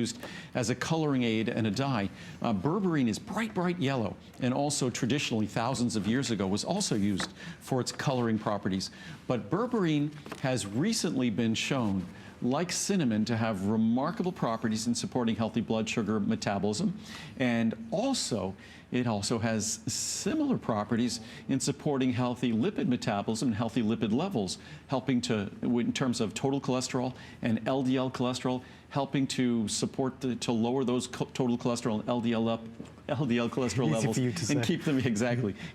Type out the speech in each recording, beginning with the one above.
used as a coloring aid and a dye. Berberine is bright, bright yellow, and also traditionally thousands of years ago was also used for its coloring properties. But berberine has recently been shown, like cinnamon, to have remarkable properties in supporting healthy blood sugar metabolism, and it also has similar properties in supporting healthy lipid metabolism and healthy lipid levels, helping to, in terms of total cholesterol and LDL cholesterol, helping to support to lower those total cholesterol and LDL cholesterol levels and keep them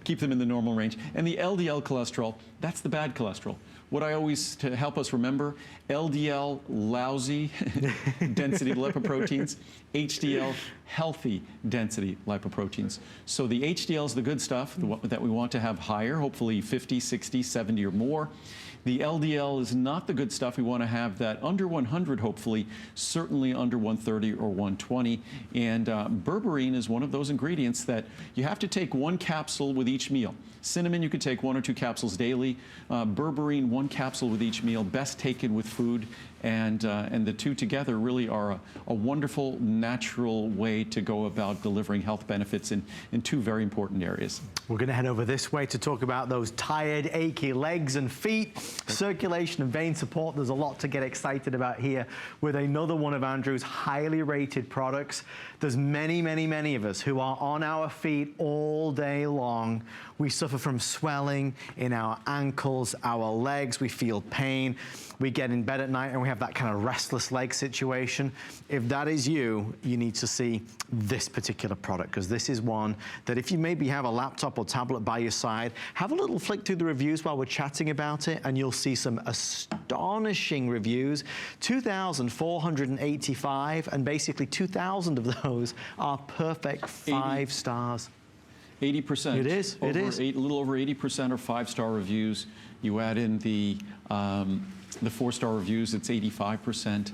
keep them in the normal range. And the LDL cholesterol, that's the bad cholesterol. What I always, to help us remember, LDL, lousy density lipoproteins, HDL, healthy density lipoproteins. So the HDL is the good stuff that we want to have higher, hopefully 50, 60, 70 or more. The LDL is not the good stuff. We want to have that under 100, hopefully, certainly under 130 or 120. And berberine is one of those ingredients that you have to take one capsule with each meal. Cinnamon, you could take 1 or 2 capsules daily. Berberine, 1 capsule with each meal, best taken with food. And the two together really are a wonderful, natural way to go about delivering health benefits in two very important areas. We're going to head over this way to talk about those tired, achy legs and feet, circulation and vein support. There's a lot to get excited about here with another one of Andrew's highly rated products. There's many, many, many of us who are on our feet all day long. We suffer from swelling in our ankles, our legs. We feel pain. We get in bed at night and we have that kind of restless leg situation. If that is you, you need to see this particular product, because this is one that if you maybe have a laptop or tablet by your side, have a little flick through the reviews while we're chatting about it, and you'll see some astonishing reviews. 2,485, and basically 2,000 of those are perfect 5 stars. 80%. It is. A little over 80% are 5-star reviews. You add in the 4-star reviews, it's 85%.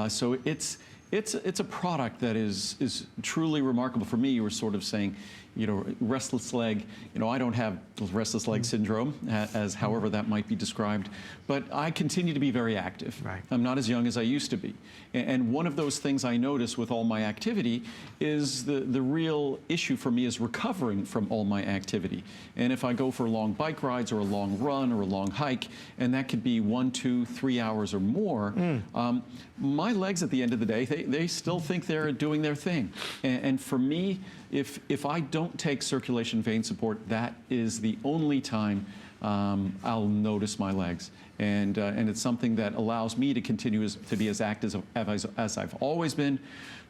So it's a product that is truly remarkable. For me, you were sort of saying, you know, restless leg. You know, I don't have restless leg syndrome, as however that might be described, but I continue to be very active. Right. I'm not as young as I used to be. And one of those things I notice with all my activity is the real issue for me is recovering from all my activity. And if I go for long bike rides or a long run or a long hike, and that could be 1, 2, 3 hours or more, my legs at the end of the day, they still think they're doing their thing. And for me, if I don't take circulation vein support, that is the only time I'll notice my legs. And it's something that allows me to continue to be as active as I've always been.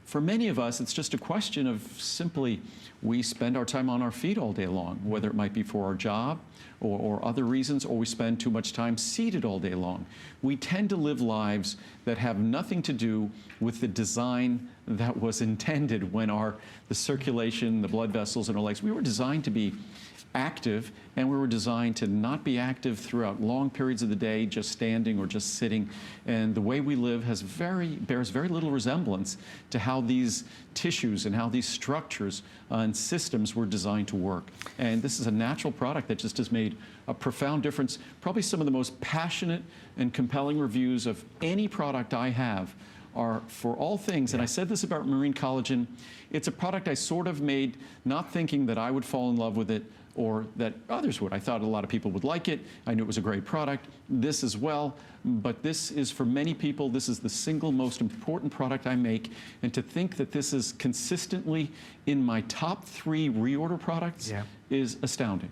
For many of us, it's just a question of simply, we spend our time on our feet all day long, whether it might be for our job or other reasons, or we spend too much time seated all day long. We tend to live lives that have nothing to do with the design that was intended when the circulation, the blood vessels in our legs, we were designed to be active, and we were designed to not be active throughout long periods of the day, just standing or just sitting. And the way we live bears very little resemblance to how these tissues and how these structures and systems were designed to work. And this is a natural product that just has made a profound difference. Probably some of the most passionate and compelling reviews of any product I have are for all things, and I said this about marine collagen, it's a product I sort of made not thinking that I would fall in love with it or that others would. I thought a lot of people would like it. I knew it was a great product. This as well, but this is for many people, this is the single most important product I make, and to think that this is consistently in my top 3 reorder products is astounding.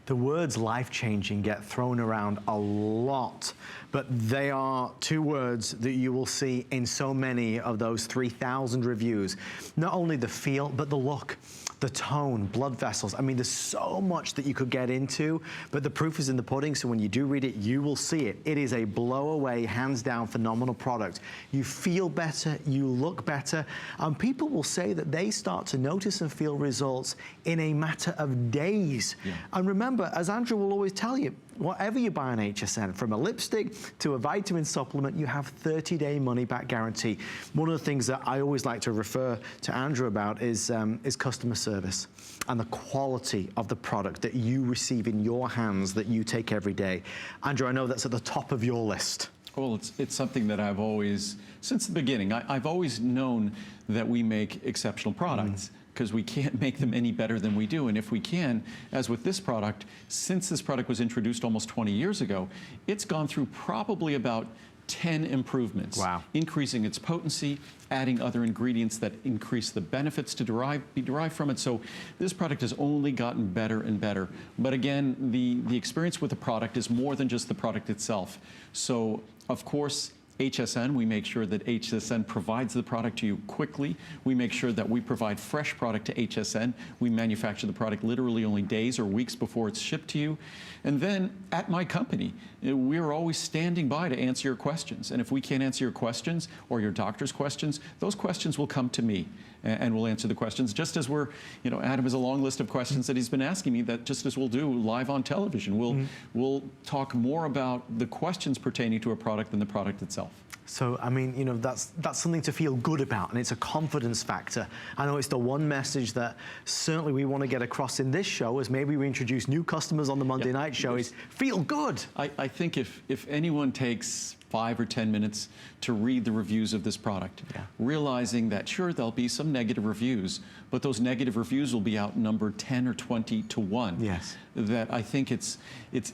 The words life-changing get thrown around a lot, but they are 2 words that you will see in so many of those 3,000 reviews. Not only the feel, but the look, the tone, blood vessels. I mean, there's so much that you could get into, but the proof is in the pudding, so when you do read it, you will see it. It is a blow-away, hands-down, phenomenal product. You feel better, you look better, and people will say that they start to notice and feel results in a matter of days. And remember, as Andrew will always tell you, whatever you buy on HSN, from a lipstick to a vitamin supplement, you have 30-day money-back guarantee. One of the things that I always like to refer to Andrew about is customer service and the quality of the product that you receive in your hands that you take every day. Andrew, I know that's at the top of your list. Well, it's something that I've always, since the beginning, I've always known that we make exceptional products. Because we can't make them any better than we do. And if we can, as with this product, since this product was introduced almost 20 years ago, it's gone through probably about 10 improvements. Wow. Increasing its potency, adding other ingredients that increase the benefits to be derived from it. So this product has only gotten better and better. But again, the experience with the product is more than just the product itself. So, of course, HSN, we make sure that HSN provides the product to you quickly. We make sure that we provide fresh product to HSN. We manufacture the product literally only days or weeks before it's shipped to you. And then at my company, we're always standing by to answer your questions. And if we can't answer your questions or your doctor's questions, those questions will come to me and we'll answer the questions. Just as we're, you know, Adam has a long list of questions that he's been asking me, that just as we'll do live on television. We'll talk more about the questions pertaining to a product than the product itself. So, I mean, you know, that's something to feel good about, and it's a confidence factor. I know it's the one message that certainly we want to get across in this show, as maybe we introduce new customers on the Monday night show, is feel good. I think if anyone takes 5 or 10 minutes to read the reviews of this product, realizing that, sure, there'll be some negative reviews, but those negative reviews will be outnumbered 10 or 20 to 1. Yes. That I think it's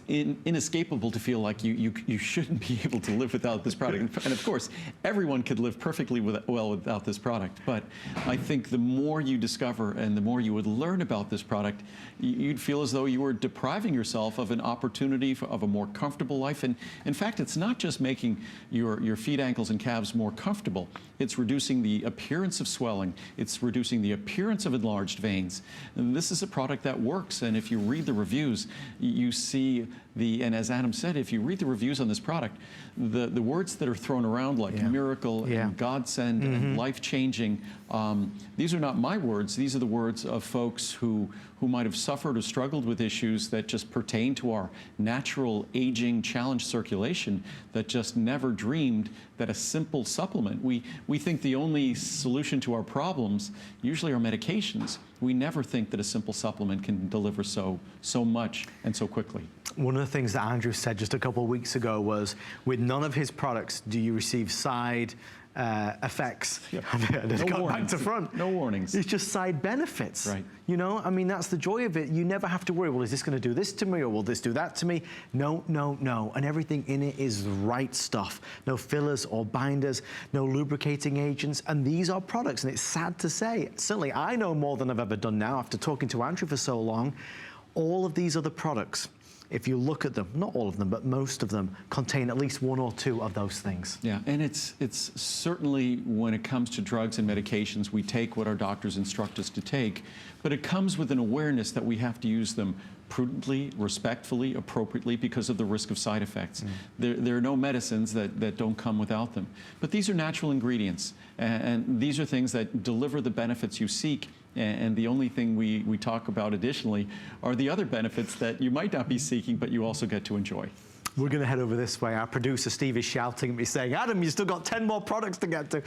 inescapable to feel like you shouldn't be able to live without this product. And of course, everyone could live perfectly well without this product. But I think the more you discover and the more you would learn about this product, you'd feel as though you were depriving yourself of an opportunity of a more comfortable life. And in fact, it's not just making your feet, ankles, and calves more comfortable. It's reducing the appearance of swelling. It's reducing the appearance of enlarged veins. And this is a product that works. And if you read the reviews, you see and as Adam said, if you read the reviews on this product, the words that are thrown around like miracle and godsend and life-changing, these are not my words. These are the words of folks who might have suffered or struggled with issues that just pertain to our natural aging challenged circulation, that just never dreamed that a simple supplement, we think the only solution to our problems usually are medications. We never think that a simple supplement can deliver so much and so quickly. One of the things that Andrew said just a couple of weeks ago was, with none of his products do you receive side effects. No warnings. Back to front. No warnings. It's just side benefits. Right. You know, I mean, that's the joy of it. You never have to worry, well, is this going to do this to me, or will this do that to me? No, no, no. And everything in it is the right stuff. No fillers or binders, no lubricating agents. And these are products, and it's sad to say, certainly I know more than I've ever done now after talking to Andrew for so long. All of these other products, if you look at them, not all of them, but most of them contain at least 1 or 2 of those things. Yeah, and it's certainly, when it comes to drugs and medications, we take what our doctors instruct us to take, but it comes with an awareness that we have to use them prudently, respectfully, appropriately, because of the risk of side effects. There are no medicines that don't come without them. But these are natural ingredients, and these are things that deliver the benefits you seek. And the only thing we talk about additionally are the other benefits that you might not be seeking, but you also get to enjoy. We're going to head over this way. Our producer, Steve, is shouting at me saying, Adam, you've still got 10 more products to get to.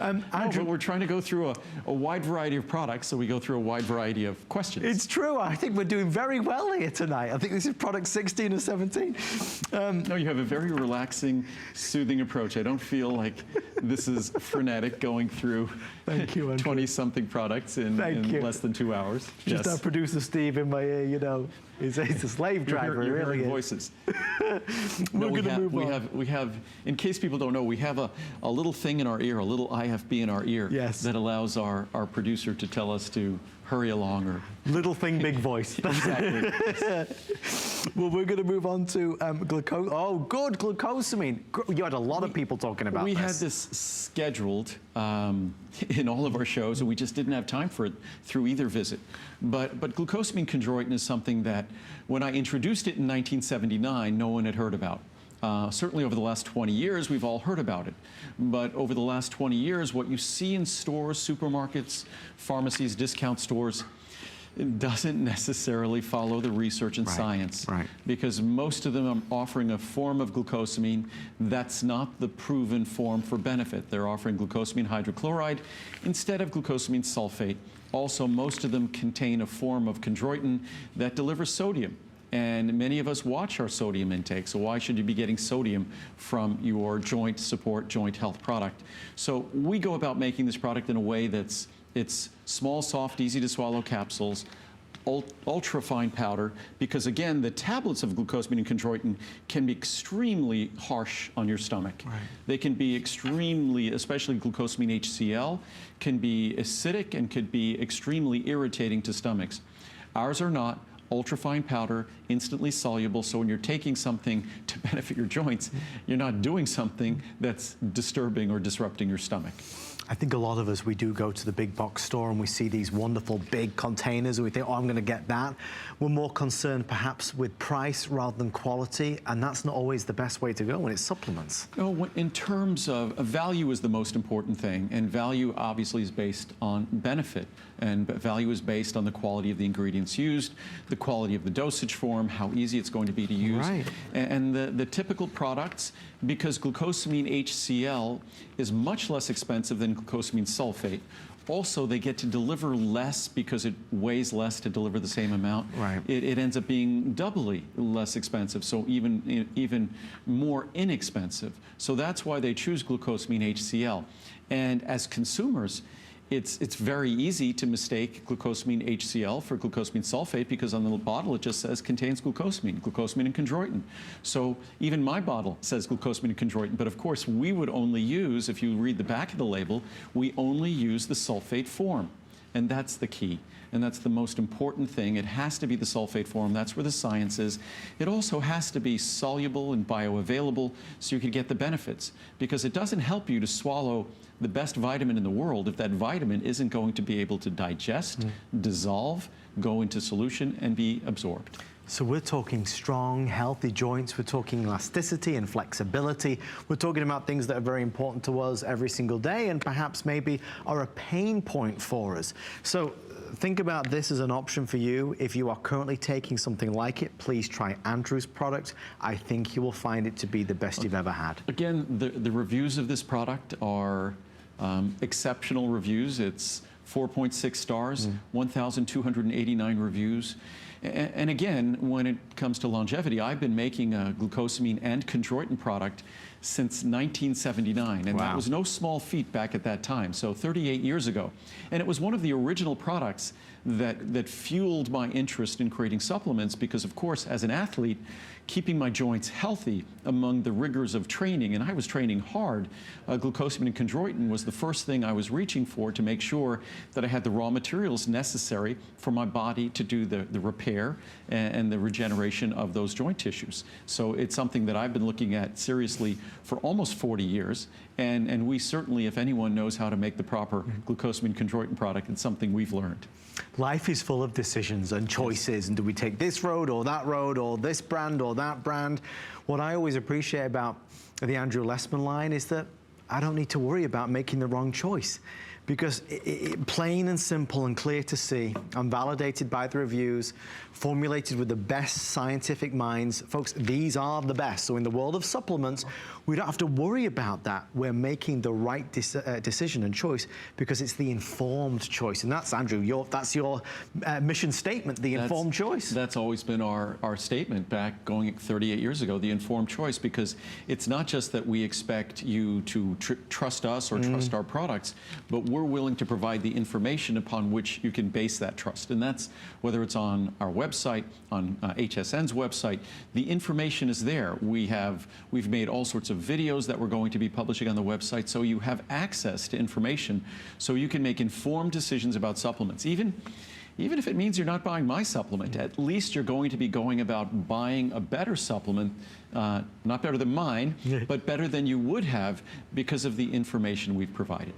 Andrew, but we're trying to go through a wide variety of products, so we go through a wide variety of questions. It's true. I think we're doing very well here tonight. I think this is product 16 or 17. No, you have a very relaxing, soothing approach. I don't feel like this is frenetic going through 20-something products in less than 2 hours. Just our producer, Steve, in my ear, you know. He's a slave driver. You're really hearing voices. We're going to move on. We have, in case people don't know, we have a little thing in our ear, a little IFB in our ear that allows our producer to tell us to hurry along. Or little thing, big voice. Exactly. Well, we're going to move on to glucosamine. You had a lot of people talking about this. We had this scheduled in all of our shows, and we just didn't have time for it through either visit. But glucosamine chondroitin is something that, when I introduced it in 1979, no one had heard about. Certainly over the last 20 years, we've all heard about it. But over the last 20 years, what you see in stores, supermarkets, pharmacies, discount stores, it doesn't necessarily follow the research and science. Because most of them are offering a form of glucosamine that's not the proven form for benefit. They're offering glucosamine hydrochloride instead of glucosamine sulfate. Also, most of them contain a form of chondroitin that delivers sodium. And many of us watch our sodium intake, so why should you be getting sodium from your joint support, joint health product? So we go about making this product in a way that's small, soft, easy to swallow capsules, ultra fine powder, because again, the tablets of glucosamine and chondroitin can be extremely harsh on your stomach. Right. They can be extremely, especially glucosamine HCl, can be acidic and could be extremely irritating to stomachs. Ours are not. Ultra-fine powder, instantly soluble, so when you're taking something to benefit your joints, you're not doing something that's disturbing or disrupting your stomach. I think a lot of us, we do go to the big box store and we see these wonderful big containers and we think, oh, I'm going to get that. We're more concerned perhaps with price rather than quality, and that's not always the best way to go when it's supplements. No, in terms of value is the most important thing, and value obviously is based on benefit, and value is based on the quality of the ingredients used, the quality of the dosage form, how easy it's going to be to use. Right. And the typical products, because glucosamine HCl is much less expensive than glucosamine sulfate. Also, they get to deliver less because it weighs less to deliver the same amount. Right. It ends up being doubly less expensive, so even more inexpensive. So that's why they choose glucosamine HCl. And as consumers, it's very easy to mistake glucosamine HCl for glucosamine sulfate, because on the bottle it just says contains glucosamine and chondroitin. So even my bottle says glucosamine and chondroitin, but of course we would only use, if you read the back of the label, we only use the sulfate form. And that's the key. And that's the most important thing. It has to be the sulfate form. That's where the science is. It also has to be soluble and bioavailable so you can get the benefits. Because it doesn't help you to swallow the best vitamin in the world if that vitamin isn't going to be able to digest, dissolve, go into solution, and be absorbed. So we're talking strong, healthy joints. We're talking elasticity and flexibility. We're talking about things that are very important to us every single day and perhaps maybe are a pain point for us. So think about this as an option for you. If you are currently taking something like it, please try Andrew's product. I think you will find it to be the best you've ever had. Again, the reviews of this product are exceptional reviews. It's 4.6 stars, 1,289 reviews. And again, when it comes to longevity, I've been making a glucosamine and chondroitin product since 1979, and that was no small feat back at that time, so 38 years ago. And it was one of the original products that fueled my interest in creating supplements, because of course, as an athlete, keeping my joints healthy among the rigors of training, and I was training hard, glucosamine and chondroitin was the first thing I was reaching for to make sure that I had the raw materials necessary for my body to do the repair and the regeneration of those joint tissues. So it's something that I've been looking at seriously for almost 40 years, and we certainly, if anyone knows how to make the proper glucosamine chondroitin product, it's something we've learned. Life is full of decisions and choices, and do we take this road or this brand or that brand? What I always appreciate about the Andrew Lessman line is that I don't need to worry about making the wrong choice, because plain and simple and clear to see, I'm validated by the reviews, formulated with the best scientific minds. Folks, these are the best. So in the world of supplements, we don't have to worry about that. We're making the right decision and choice because it's the informed choice. And that's, Andrew, that's your mission statement, the informed choice. That's always been our statement back going 38 years ago, the informed choice, because it's not just that we expect you to trust us or trust our products, but we're willing to provide the information upon which you can base that trust. And that's whether it's on our website, on HSN's website, the information is there. We've made all sorts of videos that we're going to be publishing on the website, so you have access to information so you can make informed decisions about supplements. Even if it means you're not buying my supplement, at least you're going to be going about buying a better supplement, not better than mine, but better than you would have because of the information we've provided.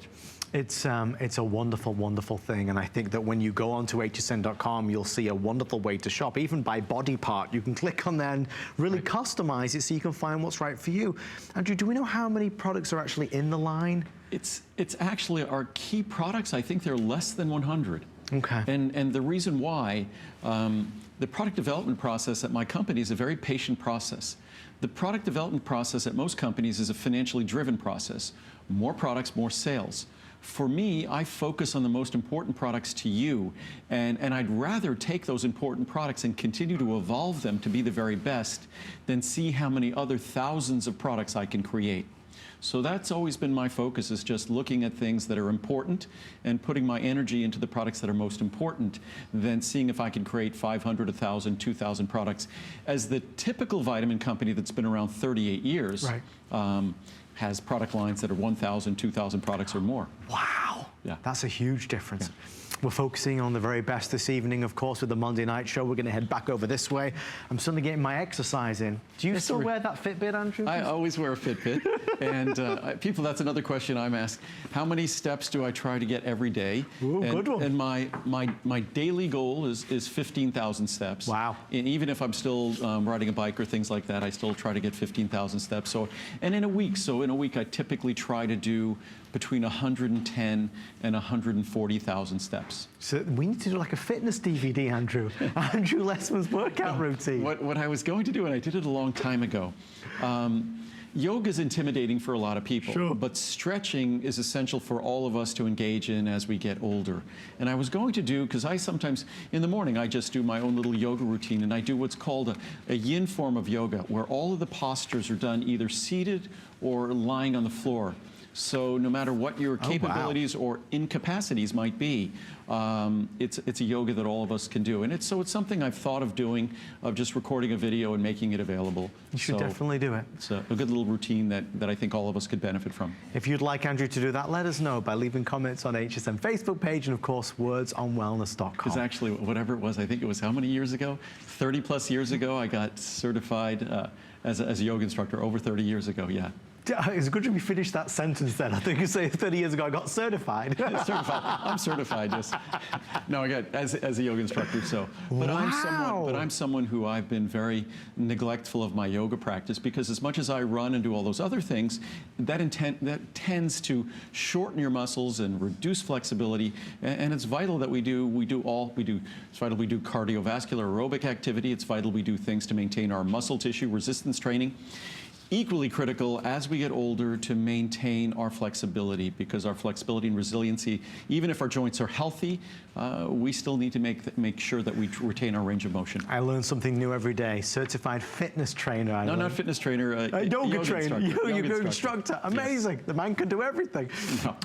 It's a wonderful, wonderful thing, and I think that when you go onto hsn.com, you'll see a wonderful way to shop, even by body part. You can click on there and really customize it so you can find what's right for you. Andrew, do we know how many products are actually in the line? It's actually our key products. I think they're less than 100. Okay. And the reason why, the product development process at my company is a very patient process. The product development process at most companies is a financially driven process. More products, more sales. For me, I focus on the most important products to you, and I'd rather take those important products and continue to evolve them to be the very best than see how many other thousands of products I can create. So that's always been my focus, is just looking at things that are important and putting my energy into the products that are most important than seeing if I can create 500, 1,000, 2,000 products. As the typical vitamin company that's been around 38 years, right, has product lines that are 1,000, 2,000 products or more. Wow. Yeah. That's a huge difference. Yeah. We're focusing on the very best this evening, of course, with the Monday night show. We're going to head back over this way. I'm suddenly getting my exercise in. Do you still wear that Fitbit, Andrew? I always wear a Fitbit. And people, that's another question I'm asked. How many steps do I try to get every day? Ooh, good one. And my daily goal is 15,000 steps. Wow. And even if I'm still riding a bike or things like that, I still try to get 15,000 steps. So, and in a week, I typically try to do between 110 and 140,000 steps. So we need to do like a fitness DVD, Andrew. Andrew Lessman's workout routine. What I was going to do, and I did it a long time ago, yoga is intimidating for a lot of people, sure, but stretching is essential for all of us to engage in as we get older. And I was going to do, because I sometimes, in the morning, I just do my own little yoga routine, and I do what's called a yin form of yoga, where all of the postures are done either seated or lying on the floor. So no matter what your capabilities or incapacities might be, it's a yoga that all of us can do. And it's something I've thought of doing, of just recording a video and making it available. You should definitely do it. It's a good little routine that I think all of us could benefit from. If you'd like Andrew to do that, let us know by leaving comments on HSN Facebook page and, of course, wordsonwellness.com. Because actually, whatever it was, I think it was how many years ago? 30 plus years ago, I got certified as a yoga instructor, over 30 years ago, yeah. It's good to be finished that sentence then. I think you say 30 years ago I got certified. Certified. I'm certified, yes. No, I got as a yoga instructor, so. But wow. I'm someone who I've been very neglectful of my yoga practice, because as much as I run and do all those other things, that tends to shorten your muscles and reduce flexibility. And it's vital that we do it's vital we do cardiovascular aerobic activity. It's vital we do things to maintain our muscle tissue resistance training. Equally critical as we get older to maintain our flexibility, because our flexibility and resiliency, even if our joints are healthy, we still need to make sure that we retain our range of motion. I learn something new every day. Certified fitness trainer. No, not fitness trainer. Yoga trainer. Yoga instructor. Amazing. Yes. The man can do everything. No.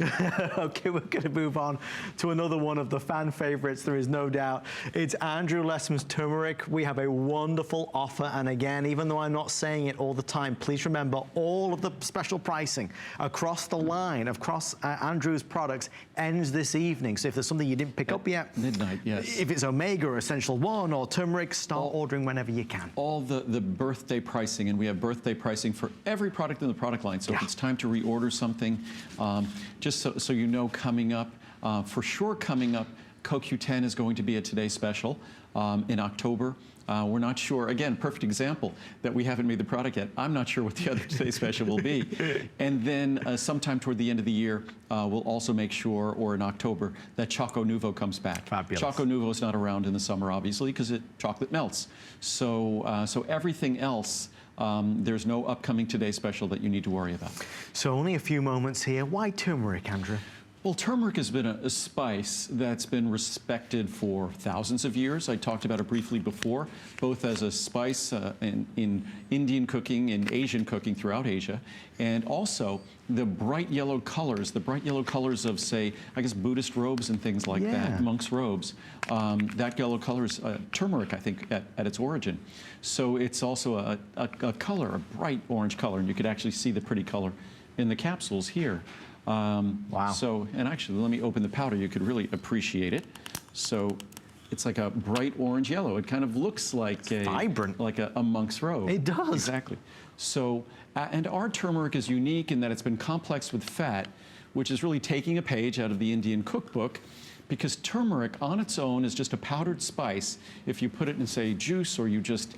Okay, we're going to move on to another one of the fan favorites, there is no doubt. It's Andrew Lessman's turmeric. We have a wonderful offer. And again, even though I'm not saying it all the time, please remember all of the special pricing across the line, across Andrew's products, ends this evening. So if there's something you didn't pick up yet, midnight, yes. If it's Omega or Essential One or turmeric, start ordering whenever you can. All the birthday pricing, and we have birthday pricing for every product in the product line. So if it's time to reorder something, just so you know, coming up, for sure coming up, CoQ10 is going to be a Today Special in October. We're not sure, again, perfect example that we haven't made the product yet. I'm not sure what the other Today Special will be. And then sometime toward the end of the year, we'll also make sure, or in October, that Choco Nuvo comes back. Fabulous. Choco Nuvo is not around in the summer, obviously, because chocolate melts. So everything else, there's no upcoming Today Special that you need to worry about. So only a few moments here. Why turmeric, Andrew? Well, turmeric has been a spice that's been respected for thousands of years. I talked about it briefly before, both as a spice in Indian cooking and Asian cooking throughout Asia, and also the bright yellow colors of, say, I guess Buddhist robes and things like that, monks' robes. That yellow color is turmeric, I think, at its origin. So it's also a color, a bright orange color, and you could actually see the pretty color in the capsules here. Wow. So, and actually, let me open the powder. You could really appreciate it. So, it's like a bright orange yellow. It kind of looks like vibrant, like a monk's robe. It does. Exactly. So, and our turmeric is unique in that it's been complexed with fat, which is really taking a page out of the Indian cookbook, because turmeric on its own is just a powdered spice. If you put it in, say, juice, or you just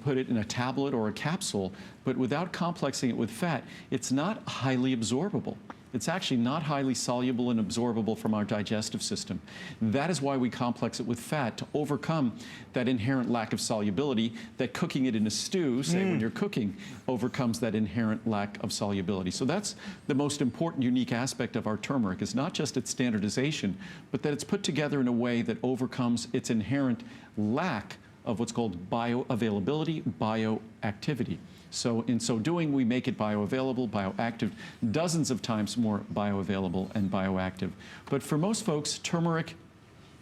put it in a tablet or a capsule, but without complexing it with fat, it's not highly absorbable. It's actually not highly soluble and absorbable from our digestive system. That is why we complex it with fat, to overcome that inherent lack of solubility that cooking it in a stew, say when you're cooking, overcomes that inherent lack of solubility. So that's the most important, unique aspect of our turmeric, is not just its standardization, but that it's put together in a way that overcomes its inherent lack of what's called bioavailability, bioactivity. So in so doing, we make it bioavailable, bioactive, dozens of times more bioavailable and bioactive. But for most folks, turmeric,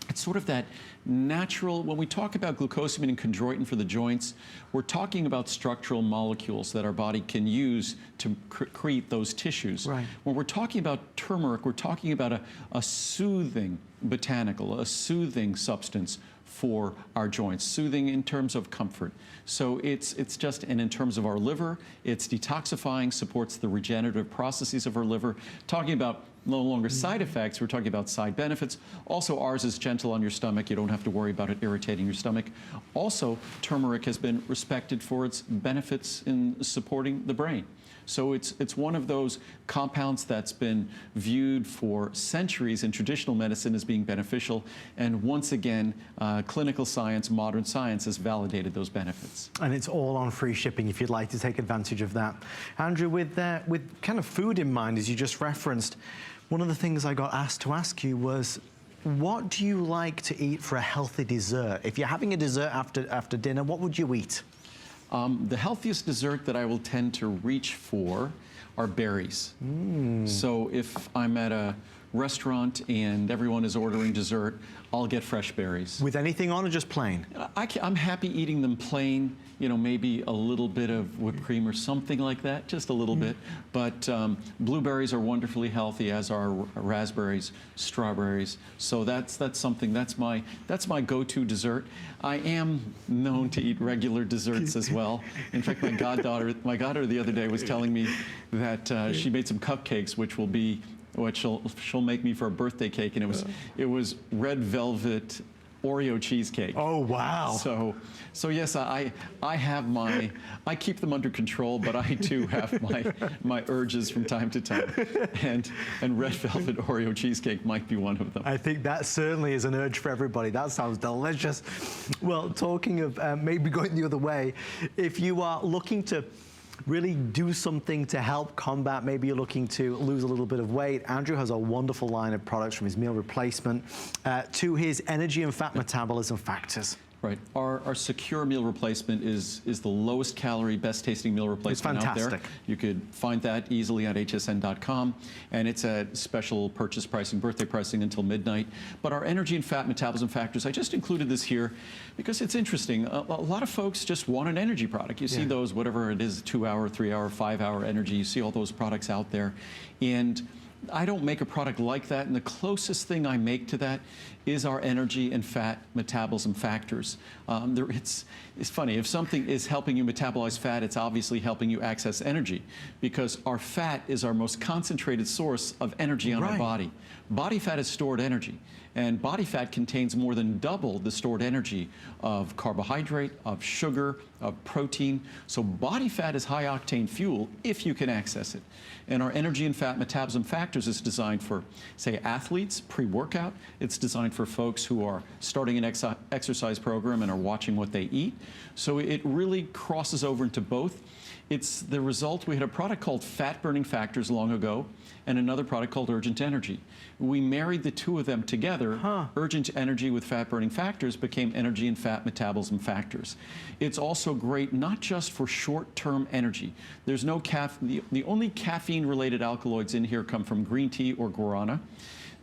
it's sort of that natural, when we talk about glucosamine and chondroitin for the joints, we're talking about structural molecules that our body can use to create those tissues. Right. When we're talking about turmeric, we're talking about a soothing botanical, a soothing substance for our joints, soothing in terms of comfort. So it's just, and in terms of our liver, it's detoxifying, supports the regenerative processes of our liver. Talking about no longer side effects, we're talking about side benefits. Also, ours is gentle on your stomach. You don't have to worry about it irritating your stomach. Also, turmeric has been respected for its benefits in supporting the brain. So it's one of those compounds that's been viewed for centuries in traditional medicine as being beneficial. And once again, clinical science, modern science has validated those benefits. And it's all on free shipping if you'd like to take advantage of that. Andrew, with kind of food in mind, as you just referenced, one of the things I got asked to ask you was, what do you like to eat for a healthy dessert? If you're having a dessert after dinner, what would you eat? The healthiest dessert that I will tend to reach for are berries. So if I'm at a restaurant and everyone is ordering dessert, I'll get fresh berries. With anything on or just plain? I'm happy eating them plain, you know, maybe a little bit of whipped cream or something like that, just a little bit. But blueberries are wonderfully healthy, as are raspberries, strawberries. So that's something, that's my go-to dessert. I am known to eat regular desserts as well. In fact, my goddaughter the other day was telling me that she made some cupcakes, which will be what she'll make me for a birthday cake, and it was red velvet Oreo cheesecake. Oh wow! So yes, I keep them under control, but I too have my urges from time to time, and red velvet Oreo cheesecake might be one of them. I think that certainly is an urge for everybody. That sounds delicious. Well, talking of maybe going the other way, if you are looking to really do something to help combat, maybe you're looking to lose a little bit of weight, Andrew has a wonderful line of products, from his meal replacement to his energy and fat metabolism factors. Right. Our secure meal replacement is the lowest calorie, best tasting meal replacement out there. You could find that easily at hsn.com, and it's at special purchase pricing, birthday pricing until midnight. But our energy and fat metabolism factors, I just included this here because it's interesting. A lot of folks just want an energy product. You see those, whatever it is, 2-hour, 3-hour, 5-hour energy. You see all those products out there. And I don't make a product like that, and the closest thing I make to that is our energy and fat metabolism factors. It's funny, if something is helping you metabolize fat, it's obviously helping you access energy, because our fat is our most concentrated source of energy on our body. Body fat is stored energy, and body fat contains more than double the stored energy of carbohydrate, of sugar, of protein. So body fat is high octane fuel if you can access it. And our energy and fat metabolism factors is designed for, say, athletes, pre-workout. It's designed for folks who are starting an exercise program and are watching what they eat. So it really crosses over into both. It's the result. We had a product called Fat Burning Factors long ago, and another product called Urgent Energy. We married the two of them together. Urgent Energy with Fat Burning Factors became Energy and Fat Metabolism Factors. It's also great not just for short-term energy. There's no caffeine. The only caffeine-related alkaloids in here come from green tea or guarana.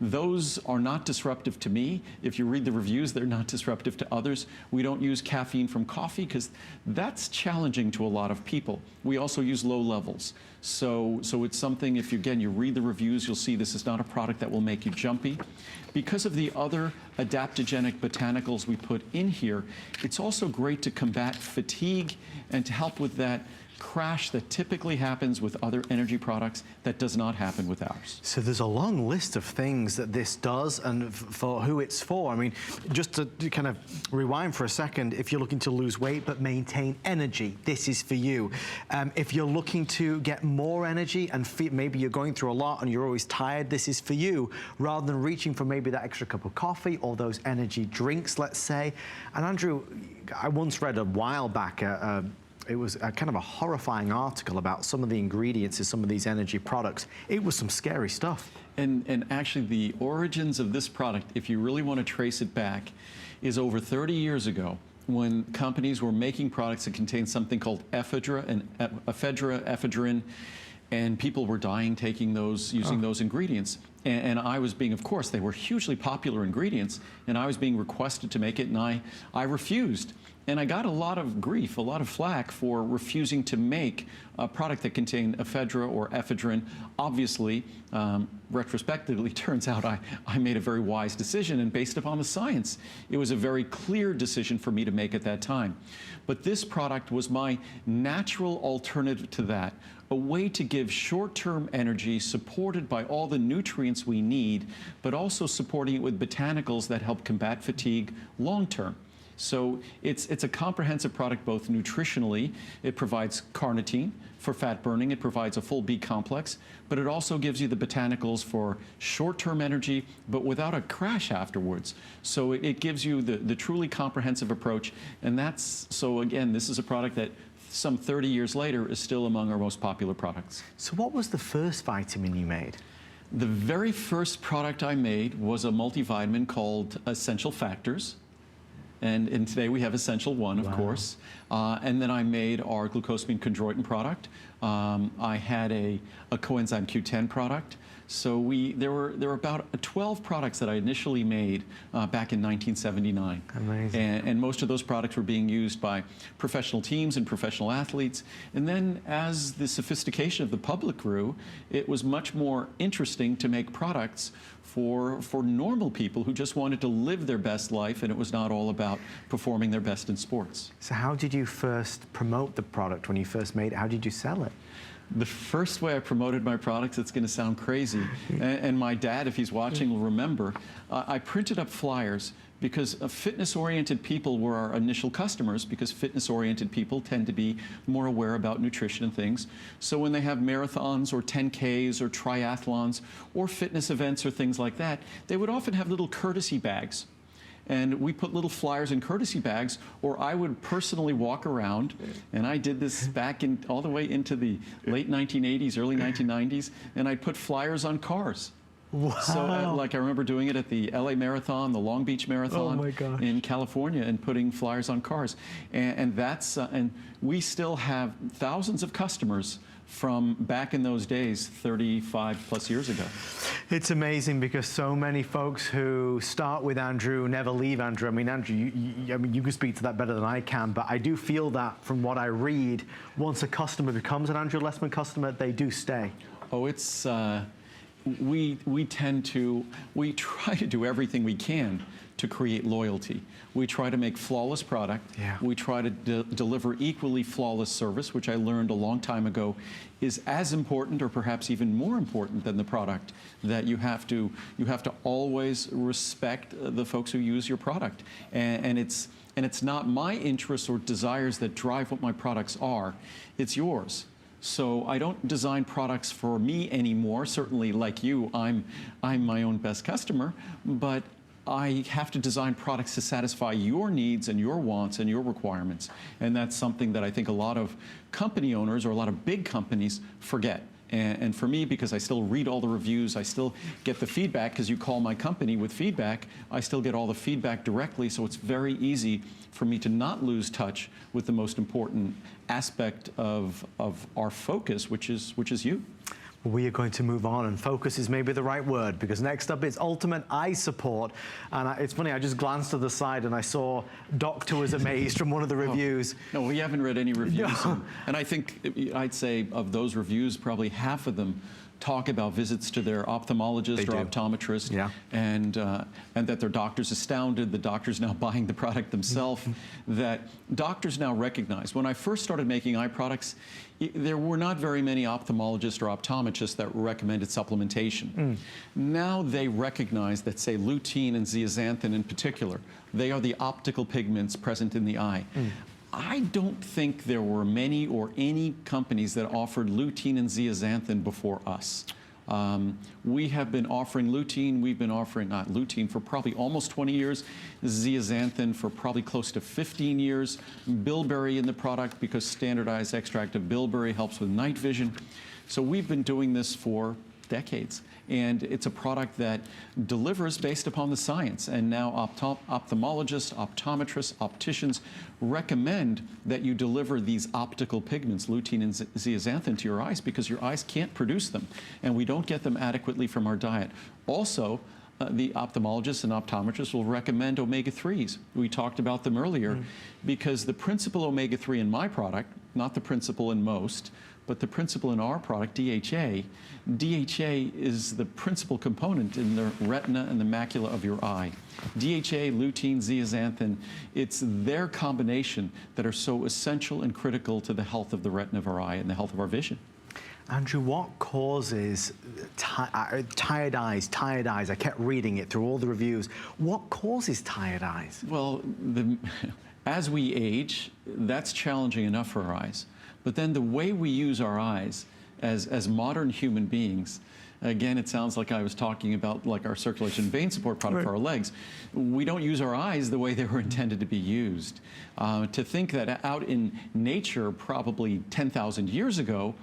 Those are not disruptive to me. If you read the reviews, they're not disruptive to others. We don't use caffeine from coffee because that's challenging to a lot of people. We also use low levels. So it's something, if you, again, you read the reviews, you'll see this is not a product that will make you jumpy. Because of the other adaptogenic botanicals we put in here, it's also great to combat fatigue and to help with that crash that typically happens with other energy products that does not happen with ours. So there's a long list of things that this does and for who it's for. I mean, just to kind of rewind for a second, if you're looking to lose weight but maintain energy, this is for you. If you're looking to get more energy and maybe you're going through a lot and you're always tired, this is for you, rather than reaching for maybe that extra cup of coffee or those energy drinks, let's say. And Andrew, I once read a while back, it was a kind of a horrifying article about some of the ingredients in some of these energy products. It was some scary stuff. And actually the origins of this product, if you really want to trace it back, is over 30 years ago when companies were making products that contained something called ephedra and ephedrine, and people were dying taking those, using those ingredients. And I was being, of course, they were hugely popular ingredients, and I was being requested to make it, and I refused. And I got a lot of grief, a lot of flack for refusing to make a product that contained ephedra or ephedrine. Obviously, retrospectively, turns out I made a very wise decision, and based upon the science, it was a very clear decision for me to make at that time. But this product was my natural alternative to that, a way to give short-term energy supported by all the nutrients we need, but also supporting it with botanicals that help combat fatigue long-term. So it's a comprehensive product both nutritionally. It provides carnitine for fat burning. It provides a full B complex, but it also gives you the botanicals for short-term energy, but without a crash afterwards. So it gives you the truly comprehensive approach. And so again, this is a product that some 30 years later is still among our most popular products. So what was the first vitamin you made? The very first product I made was a multivitamin called Essential Factors. And today we have Essential 1, of course. And then I made our glucosamine chondroitin product. I had a coenzyme Q10 product. So there were about 12 products that I initially made back in 1979. Amazing. And most of those products were being used by professional teams and professional athletes. And then as the sophistication of the public grew, it was much more interesting to make products for normal people who just wanted to live their best life, and it was not all about performing their best in sports. So how did you first promote the product when you first made it? How did you sell it? The first way I promoted my products, it's going to sound crazy, and my dad, if he's watching, will remember, I printed up flyers because fitness-oriented people were our initial customers, because fitness-oriented people tend to be more aware about nutrition and things. So when they have marathons or 10Ks or triathlons or fitness events or things like that, they would often have little courtesy bags. And we put little flyers in courtesy bags, or I would personally walk around, and I did this back all the way into the late 1980s, early 1990s, and I'd put flyers on cars. Wow. So like I remember doing it at the LA Marathon, the Long Beach Marathon in California, and putting flyers on cars. And we still have thousands of customers from back in those days, 35 plus years ago. It's amazing because so many folks who start with Andrew never leave Andrew. I mean, Andrew, you can speak to that better than I can, but I do feel that from what I read, once a customer becomes an Andrew Lessman customer, they do stay. Oh, it's, we try to do everything we can to create loyalty. We try to make flawless product. Yeah. We try to deliver equally flawless service, which I learned a long time ago is as important, or perhaps even more important than the product, that you have to always respect the folks who use your product. And it's not my interests or desires that drive what my products are, it's yours. So I don't design products for me anymore. Certainly, like you, I'm my own best customer, but I have to design products to satisfy your needs and your wants and your requirements. And that's something that I think a lot of company owners or a lot of big companies forget. And for me, because I still read all the reviews, I still get the feedback, because you call my company with feedback, I still get all the feedback directly, so it's very easy for me to not lose touch with the most important aspect of our focus, which is you. We are going to move on, and focus is maybe the right word, because next up is Ultimate Eye Support. And it's funny, I just glanced to the side and I saw Doctor was amazed from one of the reviews. No, we haven't read any reviews. No. And I think, I'd say of those reviews, probably half of them talk about visits to their ophthalmologist or optometrist, Yeah. and that their doctor's astounded, the doctor's now buying the product themselves, that doctors now recognize. When I first started making eye products, there were not very many ophthalmologists or optometrists that recommended supplementation. Now they recognize that, say, lutein and zeaxanthin in particular, they are the optical pigments present in the eye. I don't think there were many or any companies that offered lutein and zeaxanthin before us. We have been offering lutein, we've been offering lutein for probably almost 20 years, zeaxanthin for probably close to 15 years, bilberry in the product because standardized extract of bilberry helps with night vision. So we've been doing this for decades. And it's a product that delivers based upon the science. And now ophthalmologists, optometrists, opticians recommend that you deliver these optical pigments, lutein and zeaxanthin, to your eyes because your eyes can't produce them. And we don't get them adequately from our diet. Also, the ophthalmologists and optometrists will recommend omega-3s. We talked about them earlier because the principal omega-3 in my product, not the principal in most, but the principal in our product, DHA, DHA is the principal component in the retina and the macula of your eye. DHA, lutein, zeaxanthin, it's their combination that are so essential and critical to the health of the retina of our eye and the health of our vision. Andrew, what causes tired eyes? I kept reading it through all the reviews. What causes tired eyes? Well, as we age, that's challenging enough for our eyes. But then the way we use our eyes as modern human beings, again, it sounds like I was talking about like our circulation vein support product for our legs. We don't use our eyes the way they were intended to be used. To think that out in nature probably 10,000 years ago,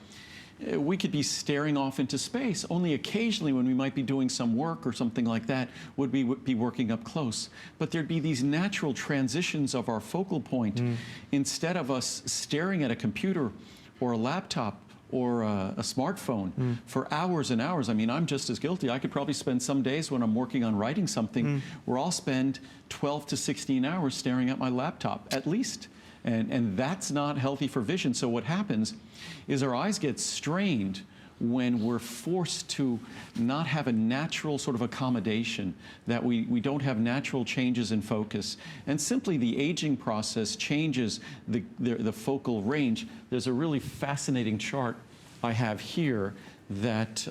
we could be staring off into space. Only occasionally when we might be doing some work or something like that would we be working up close. But there'd be these natural transitions of our focal point. Instead of us staring at a computer or a laptop or a smartphone for hours and hours. I mean, I'm just as guilty. I could probably spend some days when I'm working on writing something where I'll spend 12 to 16 hours staring at my laptop, at least. And that's not healthy for vision. So what happens is our eyes get strained when we're forced to not have a natural sort of accommodation, that we don't have natural changes in focus. And simply the aging process changes the focal range. There's a really fascinating chart I have here that,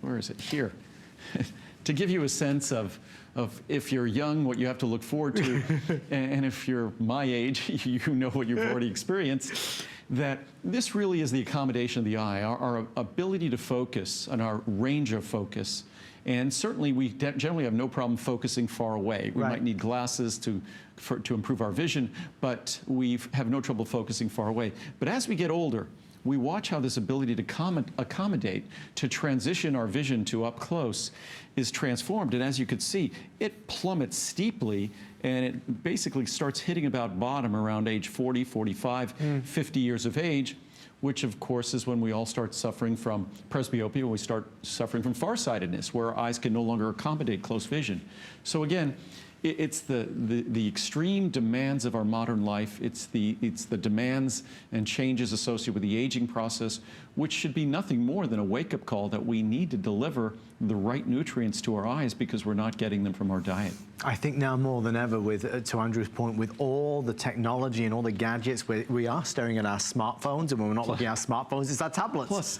where is it? Here. To give you a sense of if you're young, what you have to look forward to, and if you're my age, you know what you've already experienced, that this really is the accommodation of the eye, our ability to focus and our range of focus. And certainly we generally have no problem focusing far away. We might need glasses to improve our vision, but we have no trouble focusing far away. But as we get older, we watch how this ability to accommodate, to transition our vision to up close is transformed. And as you could see, it plummets steeply, and it basically starts hitting about bottom around age 40, 45, 50 years of age, which of course is when we all start suffering from presbyopia, when we start suffering from farsightedness, where our eyes can no longer accommodate close vision. So again, it's the extreme demands of our modern life. It's the demands and changes associated with the aging process, which should be nothing more than a wake-up call that we need to deliver the right nutrients to our eyes because we're not getting them from our diet. I think now more than ever, to Andrew's point, with all the technology and all the gadgets, we are staring at our smartphones, and when we're not looking at our smartphones, it's our tablets. Plus,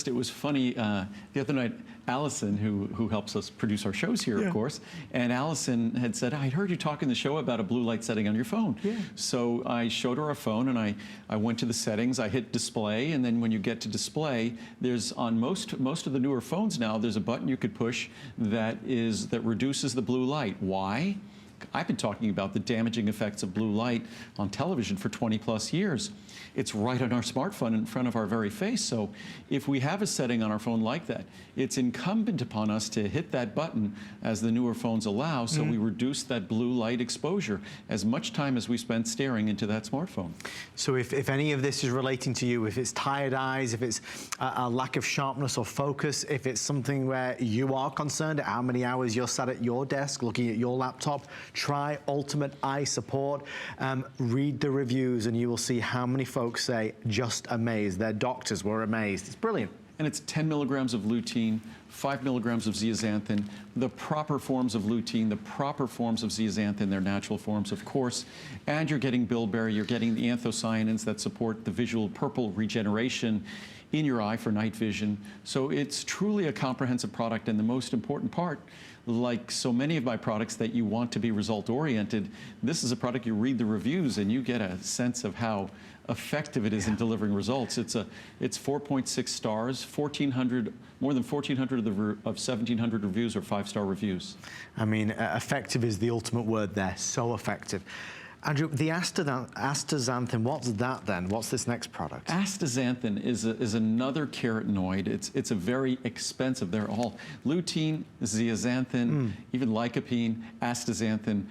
it was funny, the other night, Allison, who helps us produce our shows here, of course, and Allison had said, I heard you talk in the show about a blue light setting on your phone. So I showed her a phone, and I went to the settings, I hit display, and then when you get to display, there's on most of the newer phones now, there's a button you could push that reduces the blue light. Why? I've been talking about the damaging effects of blue light on television for 20+ years. It's right on our smartphone in front of our very face. So if we have a setting on our phone like that, it's incumbent upon us to hit that button as the newer phones allow, so we reduce that blue light exposure as much time as we spend staring into that smartphone. So if any of this is relating to you, if it's tired eyes, if it's a lack of sharpness or focus, if it's something where you are concerned at how many hours you're sat at your desk looking at your laptop, try Ultimate Eye Support. Read the reviews and you will see how many folks say just amazed. Their doctors were amazed. It's brilliant. and it's 10 milligrams of lutein, 5 milligrams of zeaxanthin, the proper forms of lutein, the proper forms of zeaxanthin, their natural forms, of course, and you're getting bilberry, you're getting the anthocyanins that support the visual purple regeneration in your eye for night vision. So it's truly a comprehensive product, and the most important part, like so many of my products that you want to be result-oriented, this is a product you read the reviews and you get a sense of how effective it is in delivering results. It's 4.6 stars, 1,400, more than 1,400 of 1,700 reviews are 5-star reviews. I mean, effective is the ultimate word there, so effective. Andrew, the astaxanthin, what's that then? What's this next product? Astaxanthin is another carotenoid. It's a very expensive, they're all lutein, zeaxanthin, even lycopene, astaxanthin,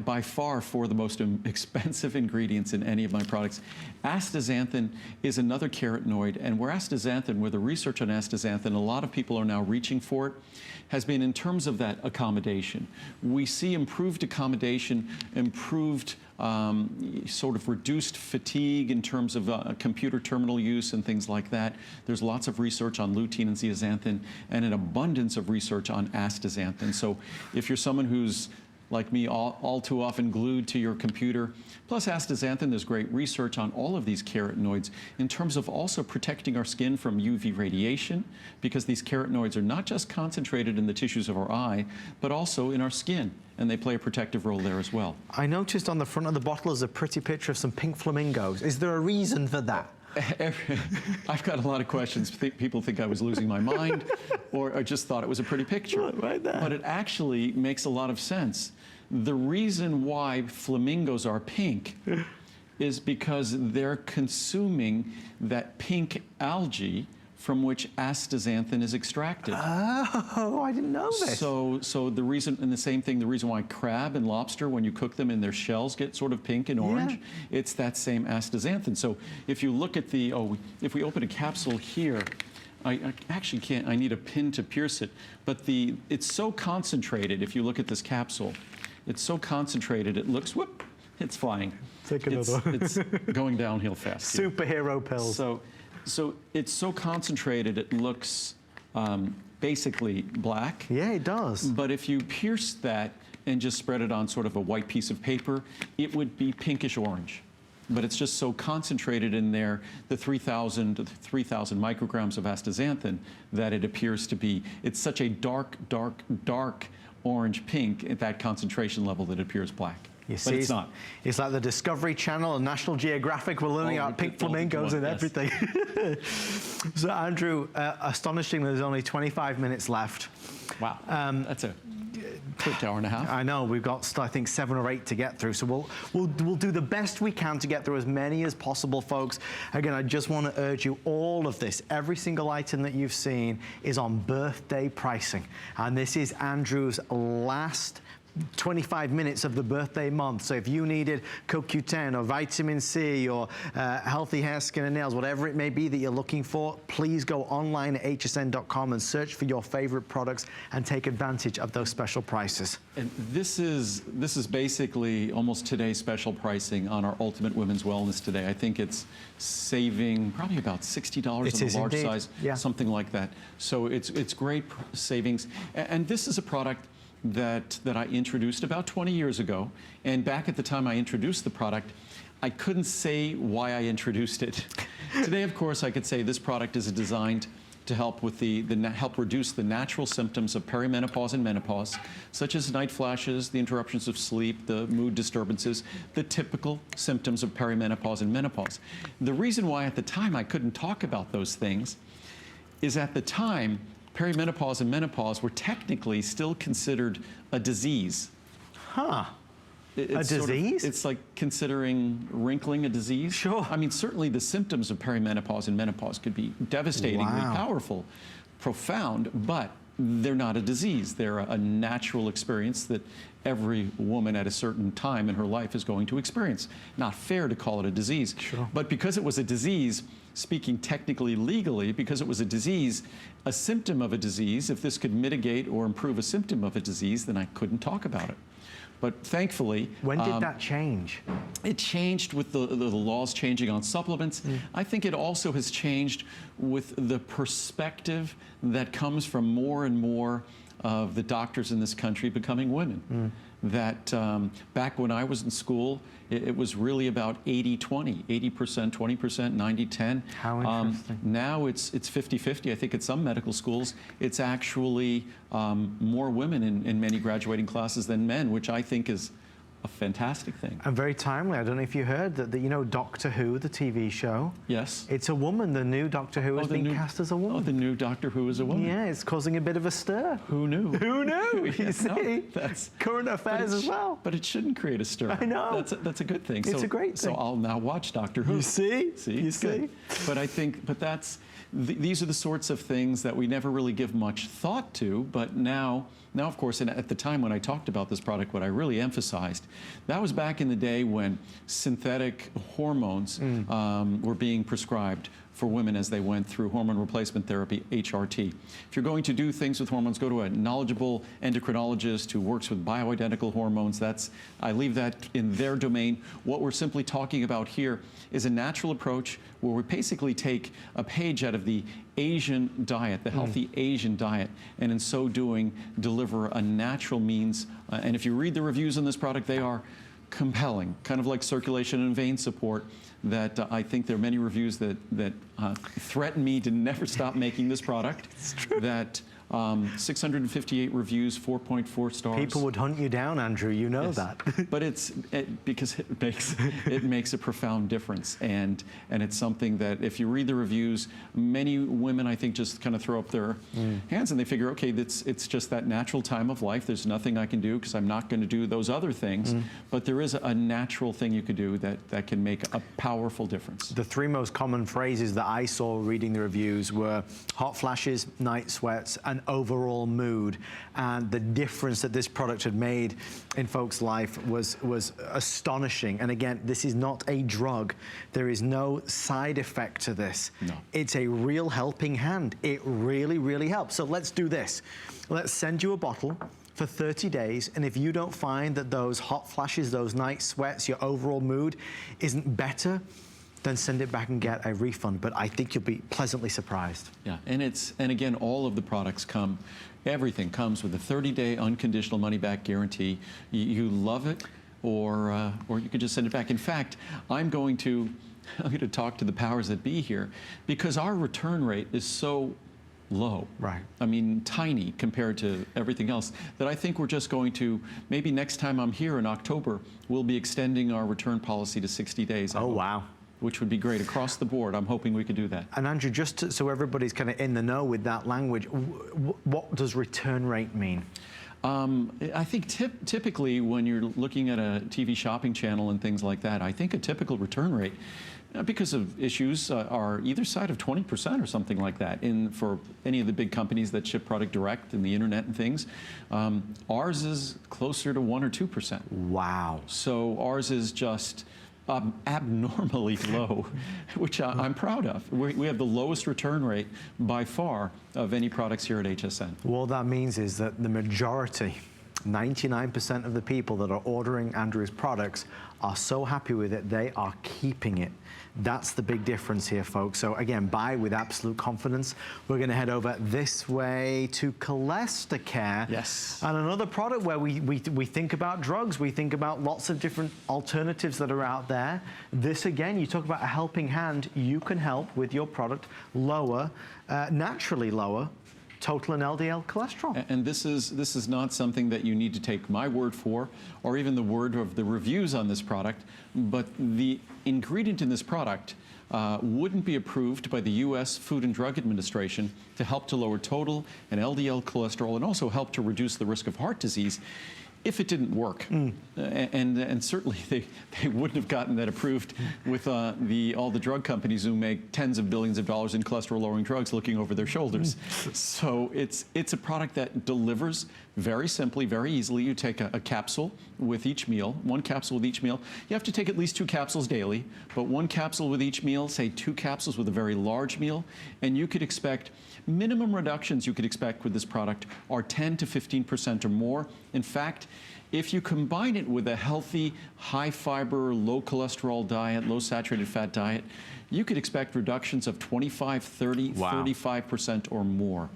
by far four of the most expensive ingredients in any of my products. Astaxanthin is another carotenoid, and where the research on astaxanthin, a lot of people are now reaching for it, has been in terms of that accommodation. We see improved accommodation, improved sort of reduced fatigue in terms of computer terminal use and things like that. There's lots of research on lutein and zeaxanthin and an abundance of research on astaxanthin. So if you're someone who's like me, all too often glued to your computer. Plus astaxanthin, there's great research on all of these carotenoids in terms of also protecting our skin from UV radiation, because these carotenoids are not just concentrated in the tissues of our eye, but also in our skin, and they play a protective role there as well. I noticed on the front of the bottle is a pretty picture of some pink flamingos. Is there a reason for that? I've got a lot of questions. People think I was losing my mind, or I just thought it was a pretty picture. Right there. But it actually makes a lot of sense. The reason why flamingos are pink is because they're consuming that pink algae from which astaxanthin is extracted. Oh, I didn't know this. So the reason, and the same thing, the reason why crab and lobster, when you cook them and their shells get sort of pink and orange, it's that same astaxanthin. So if you look at the, if we open a capsule here, I actually can't, I need a pin to pierce it, but it's so concentrated, if you look at this capsule, it's so concentrated, it looks, whoop, it's flying. Take another. It's going downhill fast. Here. Superhero pills. So it's so concentrated, it looks basically black. Yeah, it does. But if you pierce that and just spread it on sort of a white piece of paper, it would be pinkish orange. But it's just so concentrated in there, the 3,000 micrograms of astaxanthin, that it appears to be, it's such a dark, dark, dark orange pink at that concentration level that it appears black. You see, but it's not. It's like the Discovery Channel and National Geographic. We're learning about pink flamingos and everything. So, Andrew, astonishingly, there's only 25 minutes left. Wow. That's a quick hour and a half. I know. We've got, I think, 7 or 8 to get through. So we'll do the best we can to get through as many as possible, folks. Again, I just want to urge you, all of this, every single item that you've seen is on birthday pricing. And this is Andrew's last 25 minutes of the birthday month. So if you needed CoQ10 or vitamin C or healthy hair, skin and nails, whatever it may be that you're looking for, please go online at hsn.com and search for your favorite products and take advantage of those special prices. And this is basically almost today's special pricing on our Ultimate Women's Wellness today. I think it's saving probably about $60 on the large size, something like that. So it's great savings. And this is a product that I introduced about 20 years ago. And back at the time I introduced the product, I couldn't say why I introduced it. Today, of course, I could say this product is designed to help with help reduce the natural symptoms of perimenopause and menopause, such as night flashes, the interruptions of sleep, the mood disturbances, the typical symptoms of perimenopause and menopause. The reason why at the time I couldn't talk about those things is at the time, perimenopause and menopause were technically still considered a disease. Huh. A disease? It's like considering wrinkling a disease. Sure. I mean, certainly the symptoms of perimenopause and menopause could be devastatingly powerful, profound, but they're not a disease. They're a natural experience that every woman at a certain time in her life is going to experience. Not fair to call it a disease. Sure. But because it was a disease, speaking technically legally, because it was a disease, a symptom of a disease. If this could mitigate or improve a symptom of a disease, then I couldn't talk about it. But thankfully... When did that change? It changed with the laws changing on supplements. I think it also has changed with the perspective that comes from more and more of the doctors in this country becoming women. That back when I was in school, it was really about 80-20, 80%, 20%, 90-10. How interesting. Now it's 50-50. I think at some medical schools, it's actually more women in many graduating classes than men, which I think is a fantastic thing. And very timely. I don't know if you heard that, you know, Doctor Who, the TV show. Yes. It's a woman. The new Doctor Who has been cast as a woman. Oh, the new Doctor Who is a woman. Yeah, it's causing a bit of a stir. Who knew? Who knew? You see? No, that's current affairs as well. But it shouldn't create a stir. I know. That's a good thing. It's a great thing. So I'll now watch Doctor Who. You see? See? You see? Good. But I think, these are the sorts of things that we never really give much thought to, but now of course, and at the time when I talked about this product, what I really emphasized, that was back in the day when synthetic hormones were being prescribed for women as they went through hormone replacement therapy, HRT. If you're going to do things with hormones, go to a knowledgeable endocrinologist who works with bioidentical hormones. I leave that in their domain. What we're simply talking about here is a natural approach where we basically take a page out of the Asian diet, the healthy Asian diet, and in so doing, deliver a natural means. And if you read the reviews on this product, they are compelling, kind of like circulation and vein support, that I think there are many reviews that threaten me to never stop making this product. It's true. That 658 reviews, 4.4 stars. People would hunt you down, Andrew. You know that. But because it makes a profound difference, and it's something that if you read the reviews, many women I think just kind of throw up their hands and they figure, okay, it's just that natural time of life. There's nothing I can do because I'm not going to do those other things. But there is a natural thing you could do that can make a powerful difference. The three most common phrases that I saw reading the reviews were hot flashes, night sweats, and overall mood. And the difference that this product had made in folks' life was astonishing. And again, this is not a drug. There is no side effect to this. No. It's a real helping hand. It really, really helps. So let's do this. Let's send you a bottle for 30 days, and if you don't find that those hot flashes, those night sweats, your overall mood isn't better, then send it back and get a refund. But I think you'll be pleasantly surprised. Yeah, and again, all of the products everything comes with a 30-day unconditional money-back guarantee. You love it, or you could just send it back. In fact, I'm going to talk to the powers that be here, because our return rate is so low. Right. I mean, tiny compared to everything else, that I think we're just going to, maybe next time I'm here in October, we'll be extending our return policy to 60 days. Oh, wow. Which would be great across the board. I'm hoping we could do that. And Andrew, just so everybody's kind of in the know with that language, what does return rate mean? I think typically when you're looking at a TV shopping channel and things like that, I think a typical return rate, because of issues, are either side of 20% or something like that. For any of the big companies that ship product direct and the internet and things, ours is closer to 1 or 2%. Wow. So ours is just abnormally low, which I'm proud of. We have the lowest return rate by far of any products here at HSN. What that means is that the majority, 99% of the people that are ordering Andrew's products are so happy with it, they are keeping it. That's the big difference here, folks. So again, buy with absolute confidence. We're going to head over this way to Cholestercare. Yes. And another product where we think about drugs, we think about lots of different alternatives that are out there. This, again, you talk about a helping hand. You can help with your product lower, naturally lower, total and LDL cholesterol. And this is not something that you need to take my word for, or even the word of the reviews on this product, but the ingredient in this product wouldn't be approved by the U.S. Food and Drug Administration to help to lower total and LDL cholesterol and also help to reduce the risk of heart disease if it didn't work. And certainly they wouldn't have gotten that approved with all the drug companies who make tens of billions of dollars in cholesterol-lowering drugs looking over their shoulders. So it's a product that delivers very simply, very easily. You take a capsule with each meal, 1 capsule with each meal. You have to take at least 2 capsules daily, but 1 capsule with each meal, say 2 capsules with a very large meal, and you could expect minimum reductions you could expect with this product are 10 to 15% or more. In fact, if you combine it with a healthy, high fiber, low cholesterol diet, low saturated fat diet, you could expect reductions of 25, 30, 35% or more.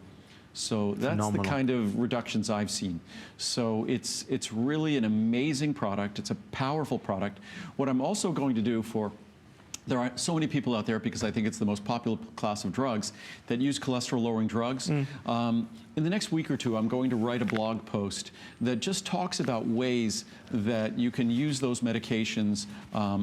So that's Phenomenal. the kind of reductions I've seen. So it's really an amazing product. It's a powerful product. What I'm also going to do there are so many people out there, because I think it's the most popular class of drugs, that use cholesterol-lowering drugs. In the next week or two, I'm going to write a blog post that just talks about ways that you can use those medications,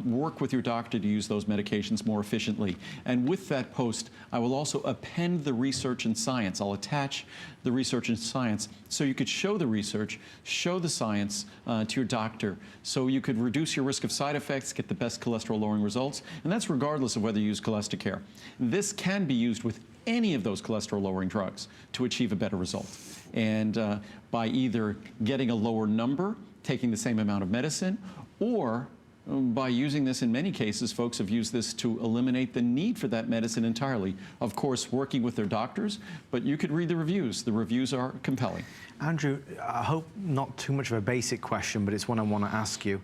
work with your doctor to use those medications more efficiently. And with that post, I will also append the research and science. I'll attach the research and science so you could show the research, show the science to your doctor, so you could reduce your risk of side effects, get the best cholesterol-lowering results, and that's regardless of whether you use Cholesterol. This can be used with any of those cholesterol-lowering drugs to achieve a better result. And by either getting a lower number, taking the same amount of medicine, or by using this, in many cases, folks have used this to eliminate the need for that medicine entirely. Of course, working with their doctors, but you could read the reviews. The reviews are compelling. Andrew, I hope not too much of a basic question, but it's one I want to ask you.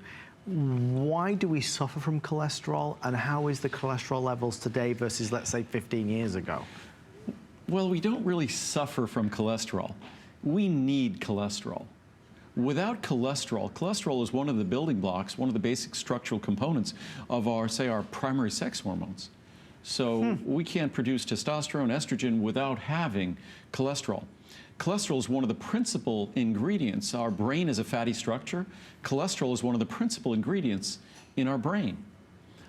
Why do we suffer from cholesterol, and how is the cholesterol levels today versus, let's say, 15 years ago? Well, we don't really suffer from cholesterol. We need cholesterol. Without cholesterol, cholesterol is one of the building blocks, one of the basic structural components of our primary sex hormones. So we can't produce testosterone, estrogen without having cholesterol. Cholesterol is one of the principal ingredients. Our brain is a fatty structure. Cholesterol is one of the principal ingredients in our brain.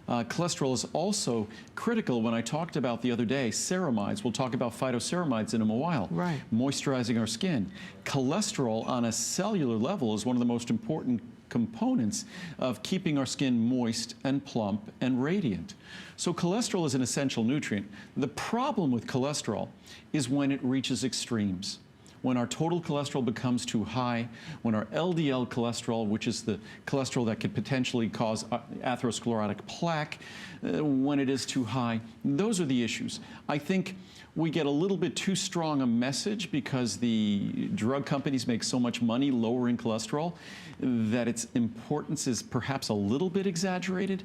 Cholesterol is also critical. When I talked about the other day ceramides, we'll talk about phytoceramides in a while, right, moisturizing our skin. Cholesterol on a cellular level is one of the most important components of keeping our skin moist and plump and radiant. So cholesterol is an essential nutrient. The problem with cholesterol is when it reaches extremes. When our total cholesterol becomes too high, when our LDL cholesterol, which is the cholesterol that could potentially cause atherosclerotic plaque, when it is too high, those are the issues. I think we get a little bit too strong a message because the drug companies make so much money lowering cholesterol that its importance is perhaps a little bit exaggerated.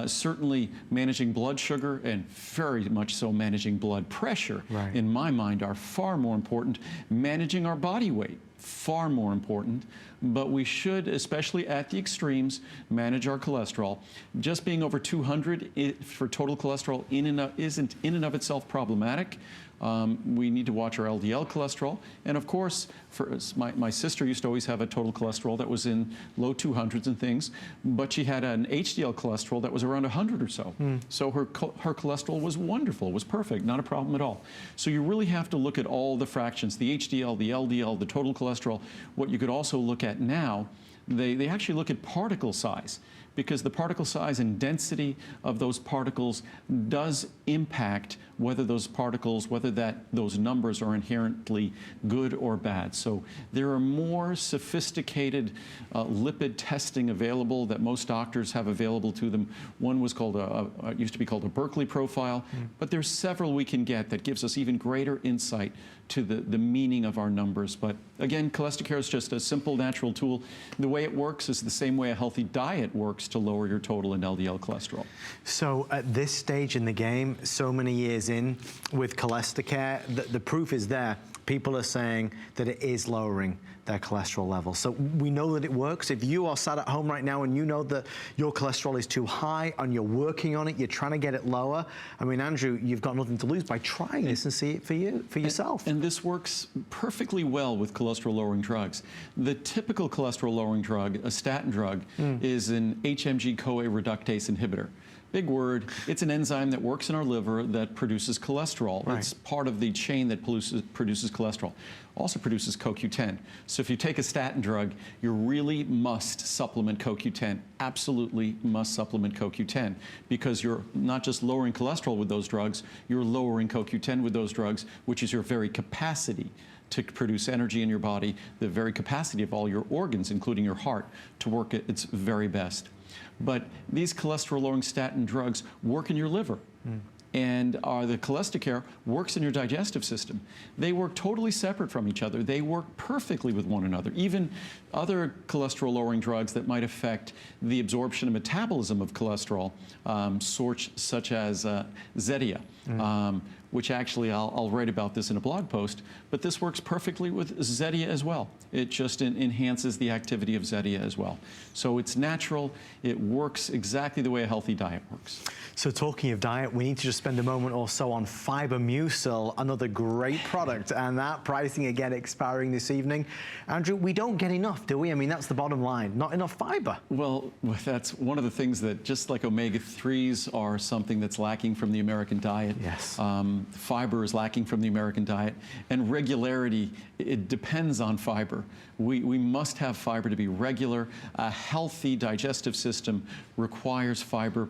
Certainly managing blood sugar and very much so managing blood pressure, right, in my mind, are far more important. Managing our body weight, far more important. But we should, especially at the extremes, manage our cholesterol. Just being over 200 for total cholesterol isn't in and of itself problematic. We need to watch our LDL cholesterol. And of course, my sister used to always have a total cholesterol that was in low 200s and things, but she had an HDL cholesterol that was around 100 or so. So her cholesterol was wonderful, was perfect, not a problem at all. So you really have to look at all the fractions, the HDL, the LDL, the total cholesterol. What you could also look at now, they actually look at particle size, because the particle size and density of those particles does impact whether those numbers are inherently good or bad. So there are more sophisticated lipid testing available that most doctors have available to them. One was called used to be called a Berkeley profile, but there's several we can get that gives us even greater insight to the meaning of our numbers. But again, Cholesterol is just a simple, natural tool. The way it works is the same way a healthy diet works to lower your total and LDL cholesterol. So at this stage in the game, so many years in with Cholesterol, the proof is there. People are saying that it is lowering their cholesterol levels. So we know that it works. If you are sat at home right now and you know that your cholesterol is too high and you're working on it, you're trying to get it lower, I mean, Andrew, you've got nothing to lose by trying this and see it for yourself. And this works perfectly well with cholesterol-lowering drugs. The typical cholesterol-lowering drug, a statin drug, is an HMG-CoA reductase inhibitor. Big word. It's an enzyme that works in our liver that produces cholesterol. Right. It's part of the chain that produces cholesterol. Also produces CoQ10. So if you take a statin drug, you really must supplement CoQ10. Absolutely must supplement CoQ10, because you're not just lowering cholesterol with those drugs, you're lowering CoQ10 with those drugs, which is your very capacity to produce energy in your body, the very capacity of all your organs, including your heart, to work at its very best. But these cholesterol-lowering statin drugs work in your liver. And the Cholesterol works in your digestive system. They work totally separate from each other. They work perfectly with one another. Even other cholesterol-lowering drugs that might affect the absorption and metabolism of cholesterol, such as Zetia, which actually I'll write about this in a blog post, but this works perfectly with Zetia as well. It just enhances the activity of Zetia as well. So it's natural. It works exactly the way a healthy diet works. So talking of diet, we need to just spend a moment or so on Fiber Mucil, another great product, and that pricing again expiring this evening. Andrew, we don't get enough, do we? I mean, that's the bottom line. Not enough fiber. Well, that's one of the things that, just like omega-3s are something that's lacking from the American diet. Yes. Fiber is lacking from the American diet, and regularity, it depends on fiber. We must have fiber to be regular. A healthy digestive system requires fiber.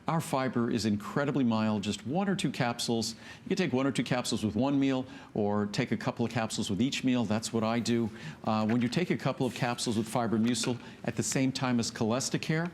Our fiber is incredibly mild, just 1 or 2 capsules. You can take 1 or 2 capsules with one meal, or take a couple of capsules with each meal. That's what I do. When you take a couple of capsules with Fiber Mucil at the same time as Cholesterol,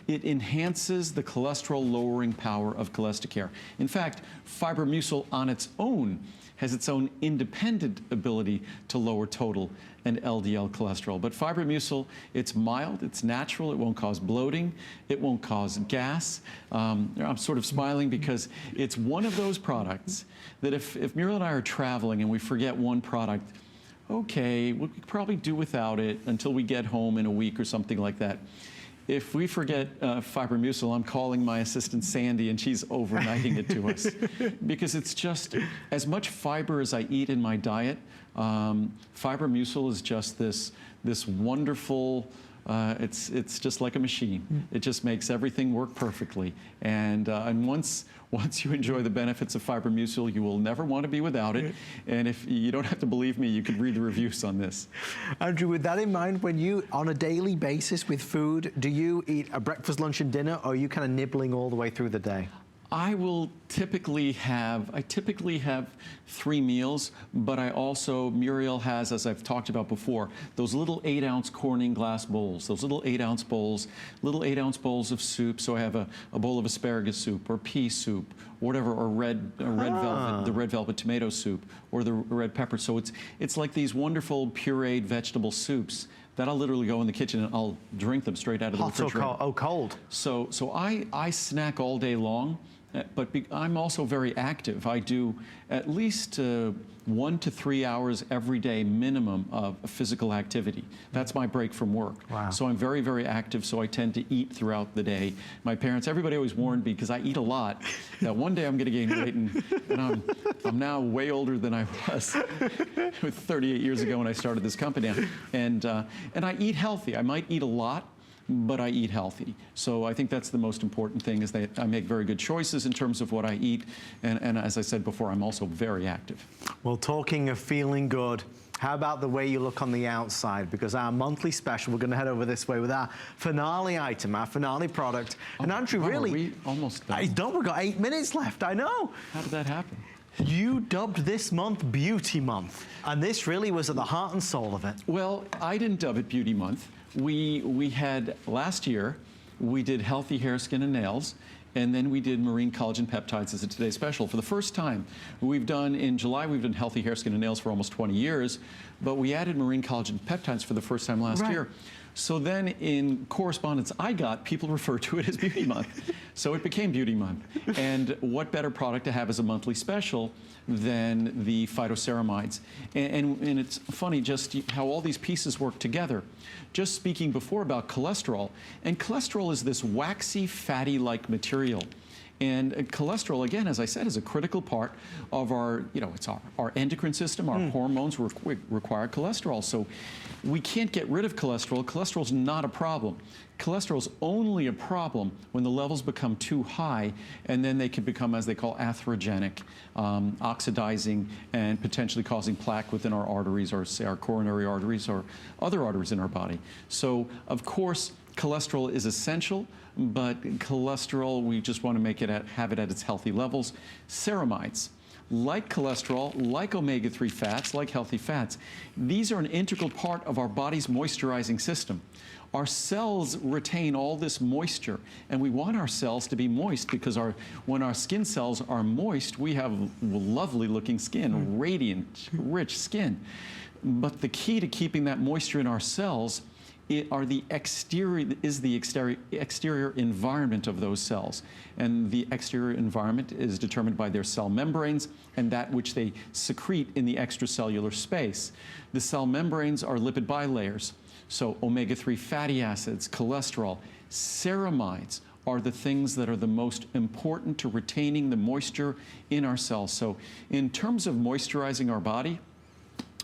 it enhances the cholesterol-lowering power of Cholesterol. In fact, Fiber Mucil on its own has its own independent ability to lower total and LDL cholesterol. But Fiber Mucil, it's mild, it's natural, it won't cause bloating, it won't cause gas. I'm sort of smiling because it's one of those products that if Muriel and I are traveling and we forget one product, okay, we could probably do without it until we get home in a week or something like that. If we forget Fiber Mucil, I'm calling my assistant Sandy, and she's overnighting it to us. Because it's just, as much fiber as I eat in my diet, Fiber Mucil is just this wonderful, it's just like a machine. It just makes everything work perfectly. And once you enjoy the benefits of Fiber Mucil, you will never want to be without it. And if you don't have to believe me, you could read the reviews on this. Andrew, with that in mind, when you, on a daily basis with food, do you eat a breakfast, lunch, and dinner, or are you kind of nibbling all the way through the day? I typically have 3 meals, but I also, Muriel has, as I've talked about before, those little 8-ounce Corning glass bowls, those little 8-ounce bowls, little 8-ounce bowls of soup. So I have a bowl of asparagus soup or pea soup, or whatever, or the red velvet tomato soup, or the red pepper. So it's like these wonderful pureed vegetable soups that I'll literally go in the kitchen and I'll drink them straight out of the refrigerator. Hot or cold? So I snack all day long. But I'm also very active. I do at least 1 to 3 hours every day minimum of physical activity. That's my break from work. Wow. So I'm very, very active, so I tend to eat throughout the day. My parents, everybody always warned me, because I eat a lot, that one day I'm going to gain weight, and I'm now way older than I was 38 years ago when I started this company. And I eat healthy. I might eat a lot, but I eat healthy. So I think that's the most important thing, is that I make very good choices in terms of what I eat. And as I said before, I'm also very active. Well, talking of feeling good, how about the way you look on the outside? Because our monthly special, we're going to head over this way with our finale item, our finale product. And Andrew, wow, really... Are we almost done? We've got 8 minutes left, I know. How did that happen? You dubbed this month Beauty Month, and this really was at the heart and soul of it. Well, I didn't dub it Beauty Month. We had, last year, we did healthy hair, skin, and nails, and then we did marine collagen peptides as a Today Special. For the first time, in July, we've done healthy hair, skin, and nails for almost 20 years, but we added marine collagen peptides for the first time last year. So then in correspondence I got, people refer to it as Beauty Month. So it became Beauty Month. And what better product to have as a monthly special than the phytoceramides? And it's funny just how all these pieces work together. Just speaking before about cholesterol, and cholesterol is this waxy, fatty-like material. And cholesterol, again, as I said, is a critical part of our, it's our endocrine system. Our hormones require cholesterol. So we can't get rid of cholesterol. Cholesterol's not a problem. Cholesterol is only a problem when the levels become too high, and then they can become, as they call, atherogenic, oxidizing, and potentially causing plaque within our arteries, or say our coronary arteries or other arteries in our body. So, of course, cholesterol is essential, but cholesterol, we just want to make it have it at its healthy levels. Ceramides, like cholesterol, like omega-3 fats, like healthy fats, these are an integral part of our body's moisturizing system. Our cells retain all this moisture, and we want our cells to be moist because when our skin cells are moist, we have lovely looking skin, radiant, rich skin. But the key to keeping that moisture in our cells is the exterior environment of those cells. And the exterior environment is determined by their cell membranes and that which they secrete in the extracellular space. The cell membranes are lipid bilayers. So omega-3 fatty acids, cholesterol, ceramides are the things that are the most important to retaining the moisture in our cells. So in terms of moisturizing our body,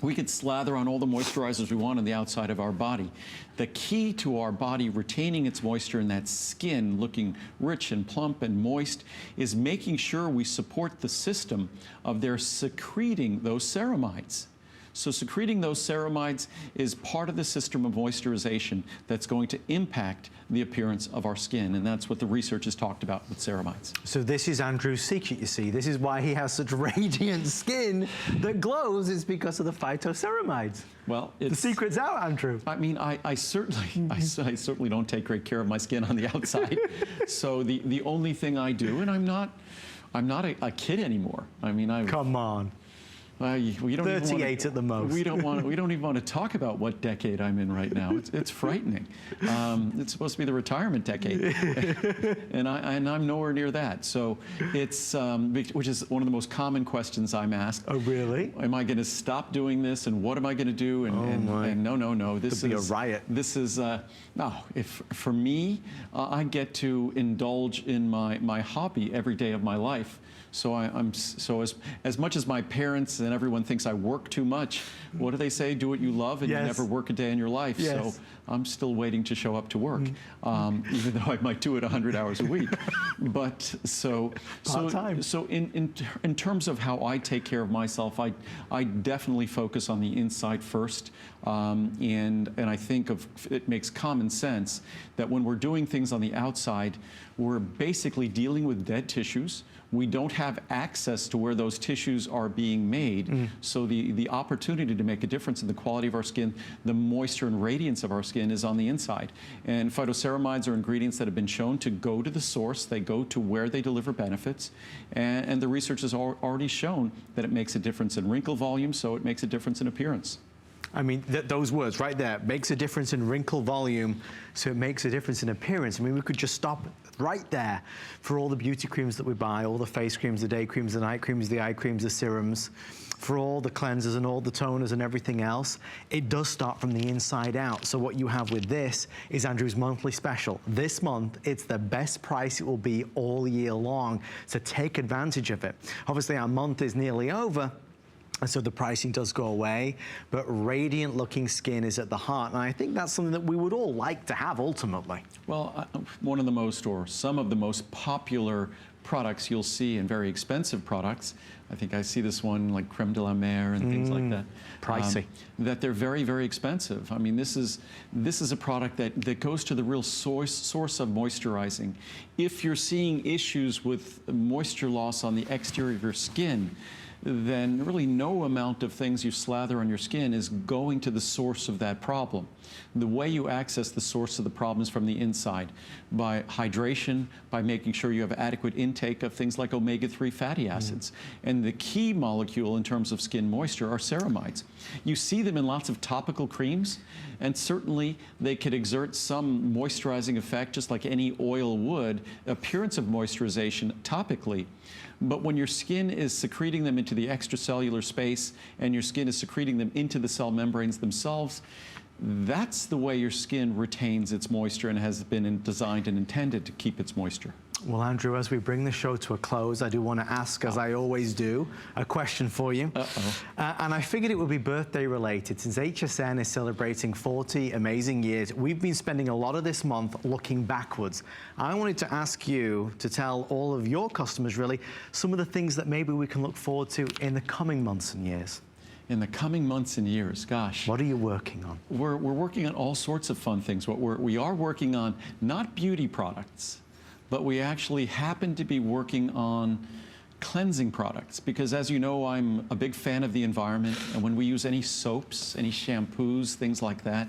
we could slather on all the moisturizers we want on the outside of our body. The key to our body retaining its moisture and that skin looking rich and plump and moist is making sure we support the system of their secreting those ceramides. So secreting those ceramides is part of the system of moisturization that's going to impact the appearance of our skin, and that's what the research has talked about with ceramides. So this is Andrew's secret, you see. This is why he has such radiant skin that glows, is because of the phytoceramides. Well, the secret's out, Andrew. I mean, I certainly don't take great care of my skin on the outside. So the only thing I do, and I'm not a kid anymore. I mean, Come on. We don't 38 at the most. We don't even want to talk about what decade I'm in right now. It's frightening. It's supposed to be the retirement decade, and I'm nowhere near that. So it's which is one of the most common questions I'm asked. Oh, really? Am I going to stop doing this, and what am I going to do? And no. This is a riot. This is no. If for me, I get to indulge in my hobby every day of my life. So as much as my parents and everyone thinks I work too much, what do they say? Do what you love and you never work a day in your life. Yes. So I'm still waiting to show up to work, even though I might do it 100 hours a week. But so in terms of how I take care of myself, I definitely focus on the inside first. And I think it makes common sense that when we're doing things on the outside, we're basically dealing with dead tissues. We don't have access to where those tissues are being made. So the opportunity to make a difference in the quality of our skin, the moisture and radiance of our skin is on the inside. And phytoceramides are ingredients that have been shown to go to the source. They go to where they deliver benefits. And the research has already shown that it makes a difference in wrinkle volume, so it makes a difference in appearance. I mean, those words right there, makes a difference in wrinkle volume, so it makes a difference in appearance. I mean, we could just stop right there for all the beauty creams that we buy, all the face creams, the day creams, the night creams, the eye creams, the serums, for all the cleansers and all the toners and everything else. It does start from the inside out. So what you have with this is Andrew's monthly special. This month, it's the best price it will be all year long, so take advantage of it. Obviously, our month is nearly over, and so the pricing does go away, but radiant looking skin is at the heart. And I think that's something that we would all like to have ultimately. Well, one of the most, or some of the most popular products you'll see, and very expensive products, I think I see this one like creme de la mer and things like that. Pricey. That they're very, very expensive. I mean, this is a product that goes to the real source of moisturizing. If you're seeing issues with moisture loss on the exterior of your skin, then really no amount of things you slather on your skin is going to the source of that problem. The way you access the source of the problem is from the inside, by hydration, by making sure you have adequate intake of things like omega-3 fatty acids. And the key molecule in terms of skin moisture are ceramides. You see them in lots of topical creams, and certainly they could exert some moisturizing effect, just like any oil would, appearance of moisturization topically. But when your skin is secreting them into the extracellular space and your skin is secreting them into the cell membranes themselves, that's the way your skin retains its moisture and has been designed and intended to keep its moisture. Well, Andrew, as we bring the show to a close, I do want to ask, as I always do, a question for you. And I figured it would be birthday related. Since HSN is celebrating 40 amazing years, we've been spending a lot of this month looking backwards. I wanted to ask you to tell all of your customers, really, some of the things that maybe we can look forward to in the coming months and years. In the coming months and years, gosh. What are you working on? We're working on all sorts of fun things. We are working on not beauty products, but we actually happen to be working on cleansing products, because as you know, I'm a big fan of the environment, and when we use any soaps, any shampoos, things like that,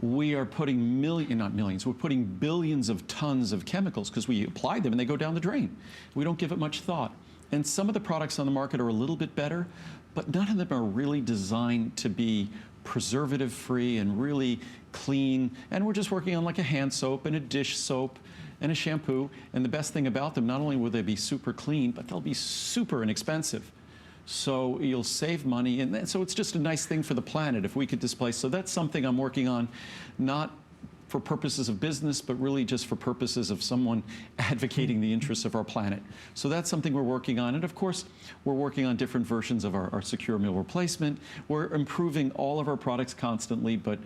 we are putting we're putting billions of tons of chemicals, because we apply them and they go down the drain. We don't give it much thought. And some of the products on the market are a little bit better, but none of them are really designed to be preservative-free and really clean. And we're just working on like a hand soap and a dish soap and a shampoo. And the best thing about them, not only will they be super clean, but they'll be super inexpensive. So you'll save money. And so it's just a nice thing for the planet if we could displace. So that's something I'm working on, not for purposes of business, but really just for purposes of someone advocating the interests of our planet. So that's something we're working on. And of course, we're working on different versions of our secure meal replacement. We're improving all of our products constantly, but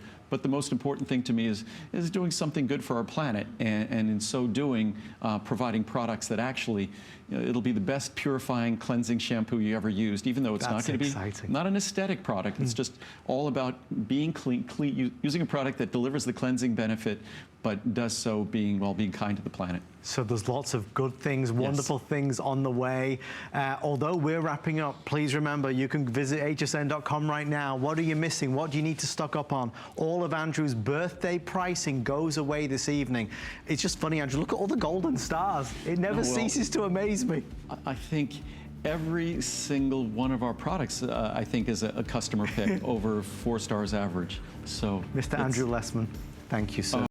the most important thing to me is doing something good for our planet, and in so doing, providing products that actually, it'll be the best purifying, cleansing shampoo you ever used, even though it's not going to be not an aesthetic product. It's just all about being clean, using a product that delivers the cleansing benefit, but does so being kind to the planet. So there's lots of good things, wonderful things on the way. Although we're wrapping up, please remember, you can visit hsn.com right now. What are you missing? What do you need to stock up on? All of Andrew's birthday pricing goes away this evening. It's just funny, Andrew, look at all the golden stars. It never ceases to amaze me. I think every single one of our products, I think, is a customer pick over 4 stars average. So, Mr. Andrew Lessman, thank you, sir.